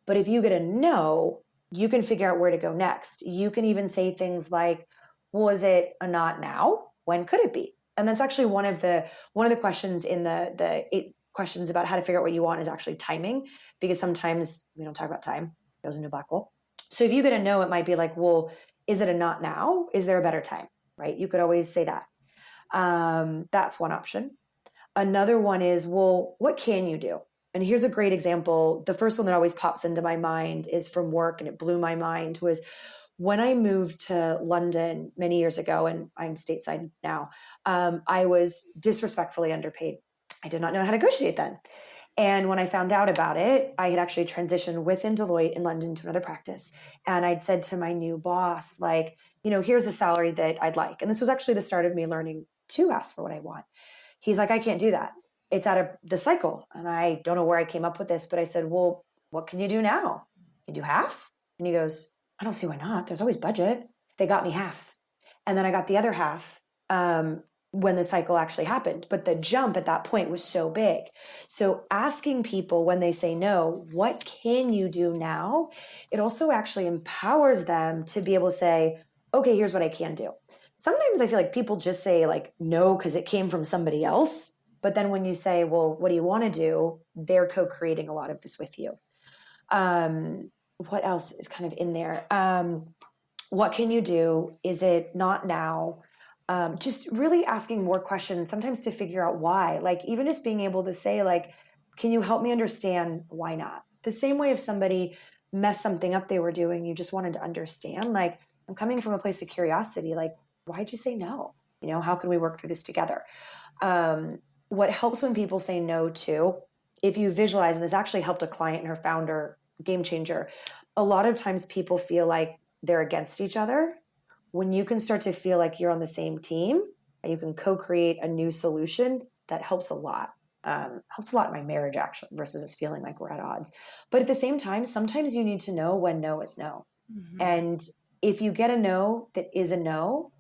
But if you get a no, you can figure out where to go next. You can even say things like, was it a not now? When could it be? And that's actually one of the questions in the 8 questions about how to figure out what you want is actually timing, because sometimes we don't talk about time. It goes into a black hole. So if you get a no, it might be like, well, is it a not now? Is there a better time? Right? You could always say that. That's one option. Another one is, well, what can you do? And here's a great example. The first one that always pops into my mind is from work, and it blew my mind, was when I moved to London many years ago, and I'm stateside now. I was disrespectfully underpaid. I did not know how to negotiate then. And when I found out about it, I had actually transitioned within Deloitte in London to another practice. And I'd said to my new boss, like, here's the salary that I'd like. And this was actually the start of me learning to ask for what I want. He's like, I can't do that. It's out of the cycle. And I don't know where I came up with this, but I said, well, what can you do now? Can you do half? And he goes, I don't see why not. There's always budget. They got me half. And then I got the other half when the cycle actually happened. But the jump at that point was so big. So asking people when they say no, what can you do now? It also actually empowers them to be able to say, okay, here's what I can do. Sometimes I feel like people just say like no because it came from somebody else. But then when you say, well, what do you want to do? They're co-creating a lot of this with you. What else is kind of in there? What can you do? Is it not now? Just really asking more questions, sometimes to figure out why. Like even just being able to say like, can you help me understand why not? The same way if somebody messed something up they were doing, you just wanted to understand, like, I'm coming from a place of curiosity, like, why'd you say no? How can we work through this together? What helps when people say no to, if you visualize, and this actually helped a client and her founder, game changer, a lot of times people feel like they're against each other. When you can start to feel like you're on the same team and you can co-create a new solution, that helps a lot. Helps a lot in my marriage actually, versus us feeling like we're at odds. But at the same time, sometimes you need to know when no is no. Mm-hmm. And if you get a no that is a no,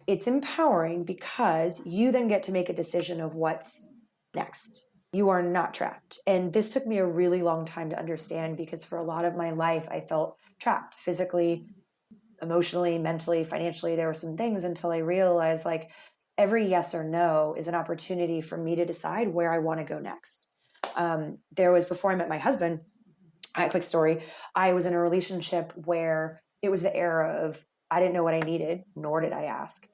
it's empowering because you then get to make a decision of what's next. You are not trapped. And this took me a really long time to understand because for a lot of my life, I felt trapped physically, emotionally, mentally, financially. There were some things until I realized like every yes or no is an opportunity for me to decide where I want to go next. There was, before I met my husband, a quick story, I was in a relationship where it was the era of I didn't know what I needed, nor did I ask.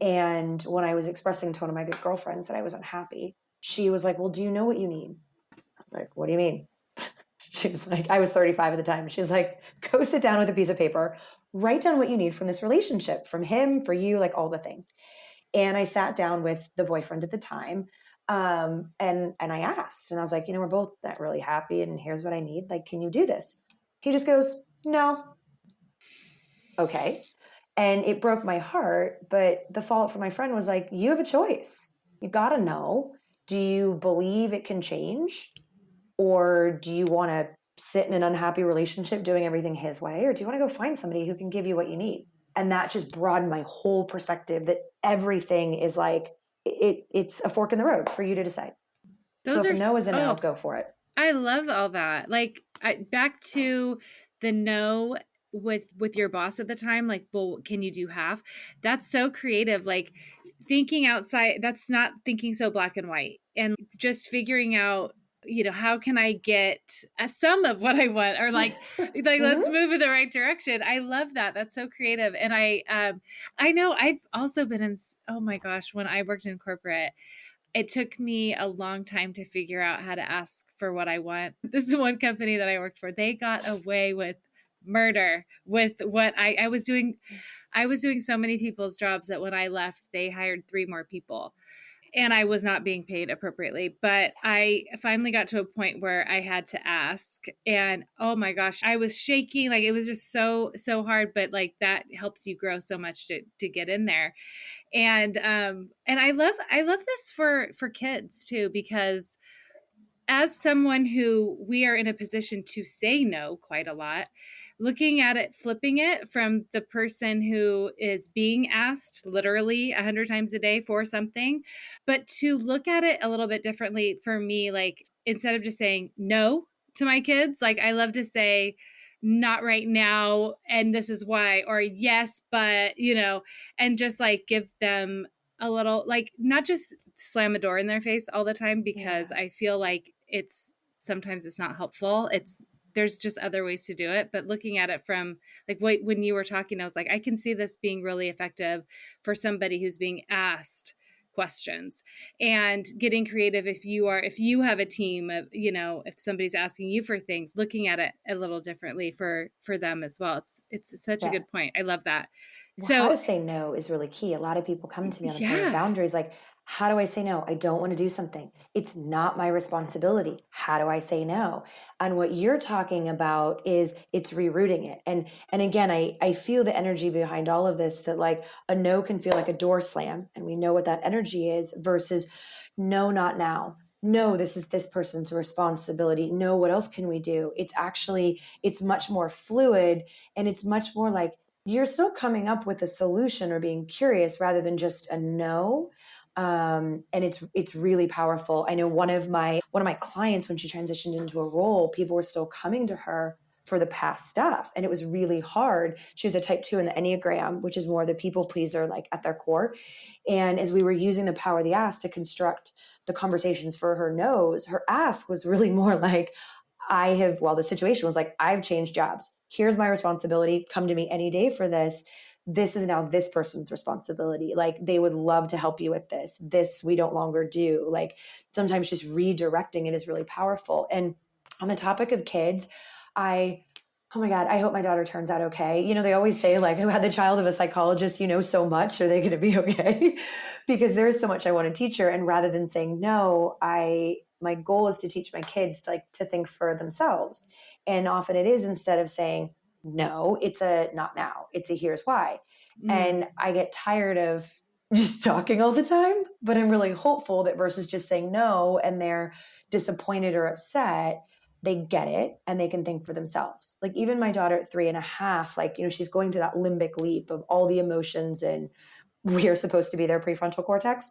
And when I was expressing to one of my good girlfriends that I was unhappy, she was like, well, do you know what you need? I was like, what do you mean? She's like, I was 35 at the time. She's like, go sit down with a piece of paper, write down what you need from this relationship, from him, for you, like all the things. And I sat down with the boyfriend at the time. And I asked, and I was like, we're both not really happy, and here's what I need. Like, can you do this? He just goes, no. Okay. And it broke my heart. But the fallout for my friend was like, you have a choice. You got to know. Do you believe it can change? Or do you want to sit in an unhappy relationship doing everything his way? Or do you want to go find somebody who can give you what you need? And that just broadened my whole perspective that everything is like, it's a fork in the road for you to decide. So if a no is a no, go for it. I love all that. Like back to the no with your boss at the time, like, well, can you do half? That's so creative. Like thinking outside, that's not thinking so black and white, and just figuring out, how can I get some of what I want, or like let's move in the right direction. I love that. That's so creative. And I know I've also been in, oh my gosh, when I worked in corporate, it took me a long time to figure out how to ask for what I want. This is one company that I worked for. They got away with murder with what I was doing. I was doing so many people's jobs that when I left, they hired 3 more people. And I was not being paid appropriately. But I finally got to a point where I had to ask. And oh my gosh, I was shaking. Like it was just so hard. But like that helps you grow so much to get in there. And I love this for kids too, because as someone who we are in a position to say no quite a lot, looking at it, flipping it from the person who is being asked literally 100 times a day for something, but to look at it a little bit differently for me, like instead of just saying no to my kids, like I love to say not right now and this is why, or yes, but and just like give them a little, like not just slam a door in their face all the time, because I feel like sometimes it's not helpful. There's just other ways to do it. But looking at it from like when you were talking, I was like, I can see this being really effective for somebody who's being asked questions and getting creative. If you have a team of, if somebody's asking you for things, looking at it a little differently for them as well. It's such a Yeah. good point. I love that. Well, how So to say no is really key. A lot of people come to me on the point of yeah. boundaries, like, how do I say no? I don't want to do something. It's not my responsibility. How do I say no? And what you're talking about is it's rerouting it. And again, I feel the energy behind all of this, that like a no can feel like a door slam, and we know what that energy is, versus no, not now. No, this is this person's responsibility. No, what else can we do? It's much more fluid, and it's much more like, you're still coming up with a solution or being curious rather than just a no. And it's really powerful. I know one of my clients, when she transitioned into a role, people were still coming to her for the past stuff, and it was really hard. She was a type 2 in the Enneagram, which is more the people pleaser, like at their core. And as we were using the power of the ask to construct the conversations for her no's, her ask was really more like, the situation was like, I've changed jobs. Here's my responsibility. Come to me any day for this. This is now this person's responsibility. Like, they would love to help you with this. This we don't longer do. Like, sometimes just redirecting it is really powerful. And on the topic of kids, oh my God, I hope my daughter turns out okay. They always say, like, who had the child of a psychologist, so much, are they going to be okay? Because there is so much I want to teach her. And rather than saying no, my goal is to teach my kids to think for themselves. And often it is, instead of saying no, it's a not now, it's a here's why. And I get tired of just talking all the time, but I'm really hopeful that versus just saying no and they're disappointed or upset, they get it and they can think for themselves. Like, even my daughter at 3.5, she's going through that limbic leap of all the emotions, and we are supposed to be their prefrontal cortex.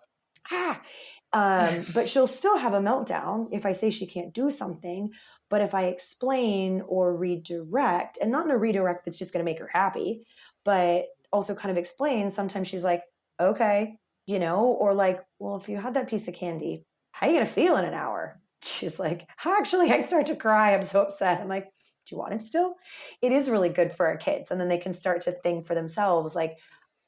But she'll still have a meltdown if I say she can't do something. But if I explain or redirect, and not in a redirect that's just going to make her happy, but also kind of explain, sometimes she's like, okay, or like, well, if you had that piece of candy, how are you going to feel in an hour? She's like, actually, I start to cry. I'm so upset. I'm like, do you want it still? It is really good for our kids. And then they can start to think for themselves. Like,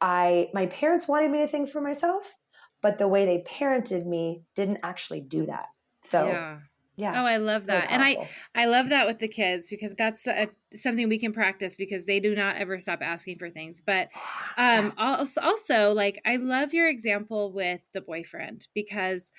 my parents wanted me to think for myself, but the way they parented me didn't actually do that. So yeah. Oh, I love Really that. And powerful. I love that with the kids, because that's something we can practice, because they do not ever stop asking for things. But also, like, I love your example with the boyfriend, because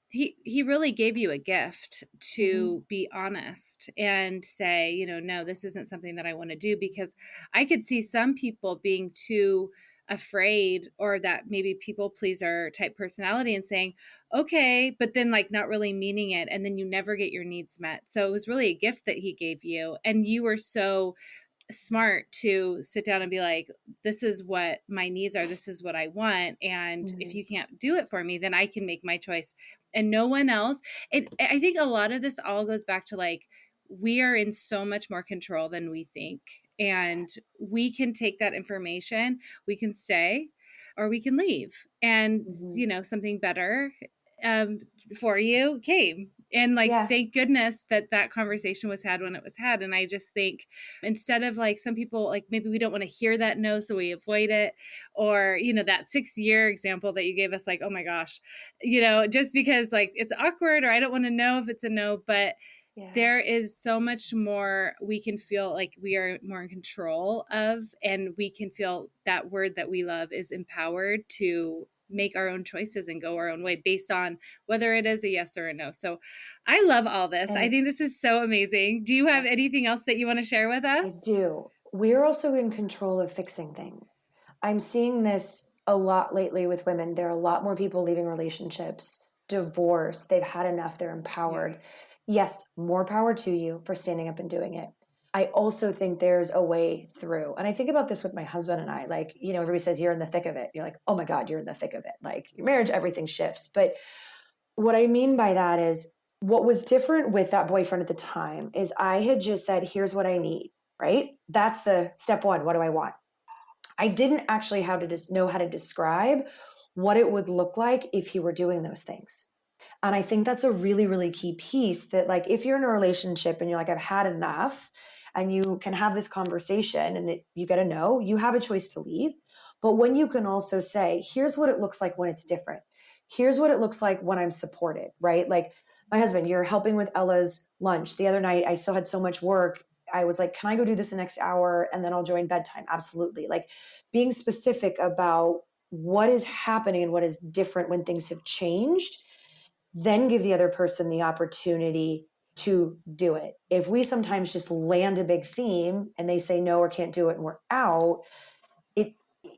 he really gave you a gift to be honest and say, no, this isn't something that I want to do. Because I could see some people being too afraid, or that maybe people pleaser type personality, and saying, okay, but then like not really meaning it. And then you never get your needs met. So it was really a gift that he gave you. And you were so smart to sit down and be like, this is what my needs are. This is what I want. And if you can't do it for me, then I can make my choice and no one else. I think a lot of this all goes back to, like, we are in so much more control than we think. And we can take that information, we can stay or we can leave. And, something better for you came. And like, Yeah. thank goodness that conversation was had when it was had. And I just think, instead of, like, some people, like, maybe we don't want to hear that no, so we avoid it. Or, that 6-year example that you gave us, like, oh my gosh, just because, like, it's awkward, or I don't want to know if it's a no. But there is so much more we can feel like we are more in control of, and we can feel that word that we love is empowered to make our own choices and go our own way based on whether it is a yes or a no. So I love all this. I think this is so amazing. Do you have anything else that you want to share with us? I do. We're also in control of fixing things. I'm seeing this a lot lately with women. There are a lot more people leaving relationships, divorce. They've had enough. They're empowered. Yes, more power to you for standing up and doing it. I also think there's a way through. And I think about this with my husband and I. Like, everybody says you're in the thick of it. You're like, oh my God, you're in the thick of it. Like, your marriage, everything shifts. But what I mean by that is, what was different with that boyfriend at the time is I had just said, here's what I need, right? That's the step one. What do I want? I didn't actually know how to describe what it would look like if he were doing those things. And I think that's a really, really key piece, that, like, if you're in a relationship and you're like, I've had enough, and you can have this conversation and you get a no, you have a choice to leave. But when you can also say, here's what it looks like when it's different. here's what it looks like when I'm supported, right? Like my husband, you're helping with Ella's lunch. The other night, I still had so much work. I was like, can I go do this the next hour? And then I'll join bedtime. Absolutely. Like being specific about what is happening and what is different when things have changed, then give the other person the opportunity to do it. If we sometimes just land a big theme and they say no or can't do it and we're out,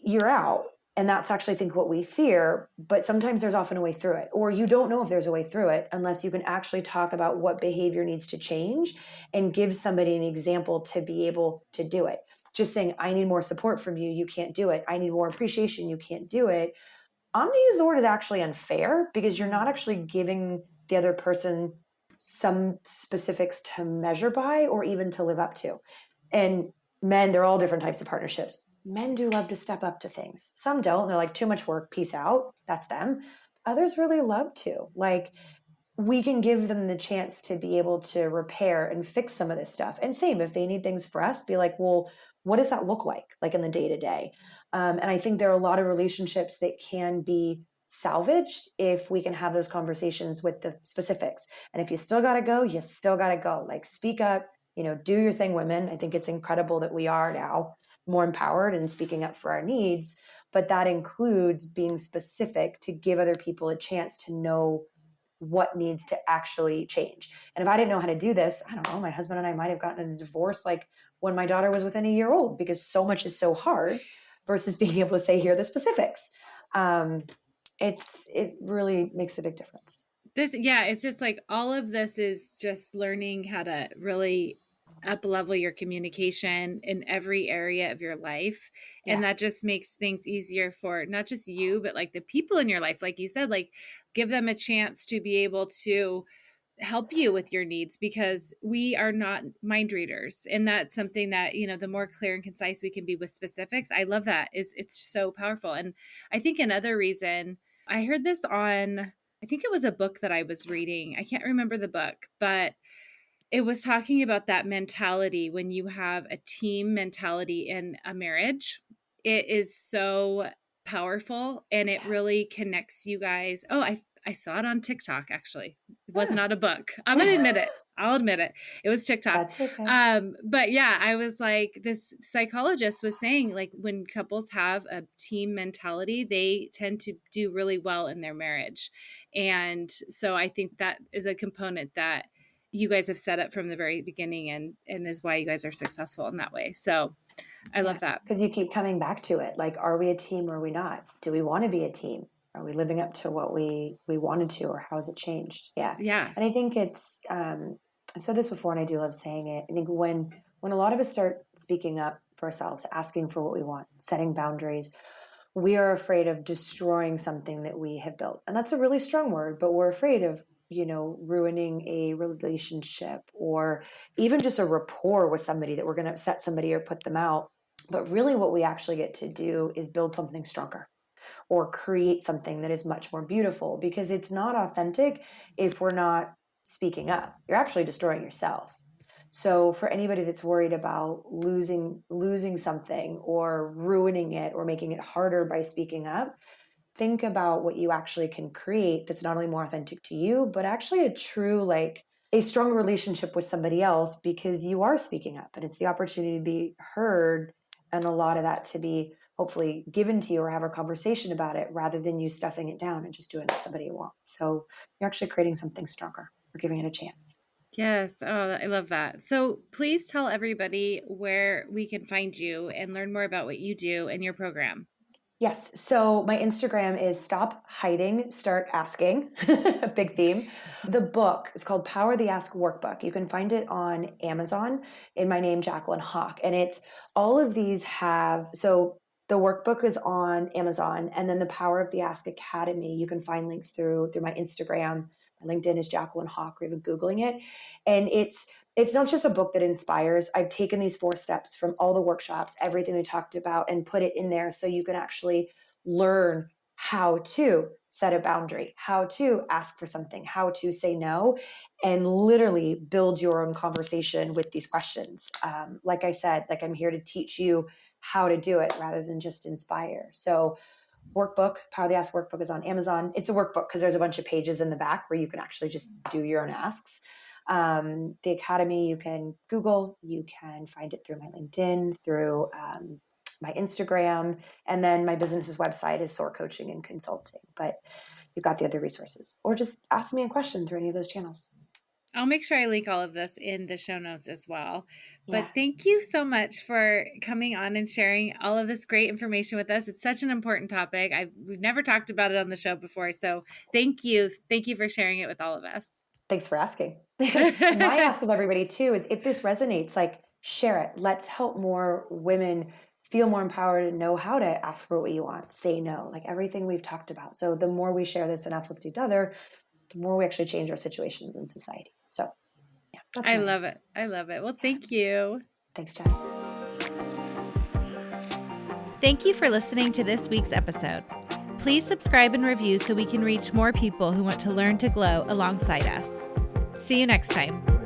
you're out. And that's actually, I think, what we fear. But sometimes there's often a way through it, or you don't know if there's a way through it unless you can actually talk about what behavior needs to change and give somebody an example to be able to do it. Just saying, I need more support from you, you can't do it. I need more appreciation, you can't do it. I'm going to use the word is actually unfair, because you're not actually giving the other person some specifics to measure by or even to live up to. And men, they're all different types of partnerships. Men do love to step up to things. Some don't. They're like, too much work, peace out. That's them. Others really love to. Like, we can give them the chance to be able to repair and fix some of this stuff. And same, if they need things for us, be like, well, what does that look like in the day to day? And I think there are a lot of relationships that can be salvaged if we can have those conversations with the specifics. And if you still got to go, you still got to go. Like, speak up, do your thing, women. I think it's incredible that we are now more empowered and speaking up for our needs, but that includes being specific to give other people a chance to know what needs to actually change. And if I didn't know how to do this, I don't know, my husband and I might have gotten a divorce like when my daughter was within a year old, because so much is so hard versus being able to say, here are the specifics. It really makes a big difference. It's just like all of this is just learning how to really up level your communication in every area of your life. Yeah. And that just makes things easier for not just you, but like the people in your life. Like you said, like give them a chance to be able to help you with your needs, because we are not mind readers. And that's something that, the more clear and concise we can be with specifics. I love that. It's so powerful. And I think another reason I heard this on, I think it was a book that I was reading. I can't remember the book, but it was talking about that mentality when you have a team mentality in a marriage. It is so powerful and it really connects you guys. Oh, I saw it on TikTok, actually. It was not a book. I'm going to admit it. I'll admit it. It was TikTok. That's okay. But yeah, I was like, this psychologist was saying, like, when couples have a team mentality, they tend to do really well in their marriage. And so I think that is a component that you guys have set up from the very beginning and is why you guys are successful in that way. So I love that. Because you keep coming back to it. Like, are we a team or are we not? Do we want to be a team? Are we living up to what we wanted to, or how has it changed? Yeah. And I think it's, I've said this before and I do love saying it. I think when a lot of us start speaking up for ourselves, asking for what we want, setting boundaries, we are afraid of destroying something that we have built. And that's a really strong word, but we're afraid of, ruining a relationship or even just a rapport with somebody, that we're going to upset somebody or put them out. But really what we actually get to do is build something stronger or create something that is much more beautiful, because it's not authentic if we're not speaking up. You're actually destroying yourself. So for anybody that's worried about losing something or ruining it or making it harder by speaking up, think about what you actually can create that's not only more authentic to you, but actually a true, like a strong relationship with somebody else, because you are speaking up and it's the opportunity to be heard, and a lot of that to be hopefully given to you or have a conversation about it, rather than you stuffing it down and just doing what somebody wants. So you're actually creating something stronger or giving it a chance. Yes. Oh, I love that. So please tell everybody where we can find you and learn more about what you do in your program. Yes. So my Instagram is Stop Hiding, Start Asking, a big theme. The book is called Power the Ask Workbook. You can find it on Amazon in my name, Jacqueline Hawk. And it's all of these have, so the workbook is on Amazon, and then the Power of the Ask Academy, you can find links through my Instagram. My LinkedIn is Jacqueline Hawk, or even Googling it. And it's not just a book that inspires. I've taken these 4 steps from all the workshops, everything we talked about, and put it in there so you can actually learn how to set a boundary, how to ask for something, how to say no, and literally build your own conversation with these questions. Like I said, like I'm here to teach you how to do it rather than just inspire. So workbook. Power of the Ask workbook is on Amazon. It's a workbook because there's a bunch of pages in the back where you can actually just do your own asks. The Academy, you can Google, you can find it through my LinkedIn, through my Instagram, and then my business's website is SOAR Coaching and Consulting. But you've got the other resources, or just ask me a question through any of those channels. I'll make sure I link all of this in the show notes as well. But Yeah. thank you so much for coming on and sharing all of this great information with us. It's such an important topic. We've never talked about it on the show before. So thank you. Thank you for sharing it with all of us. Thanks for asking. My ask of everybody too is if this resonates, like share it. Let's help more women feel more empowered and know how to ask for what you want, say no, like everything we've talked about. So the more we share this and uplift each other, the more we actually change our situations in society. So yeah, that's I love it. I love it. Well, thank you. Thanks, Jess. Thank you for listening to this week's episode. Please subscribe and review so we can reach more people who want to learn to glow alongside us. See you next time.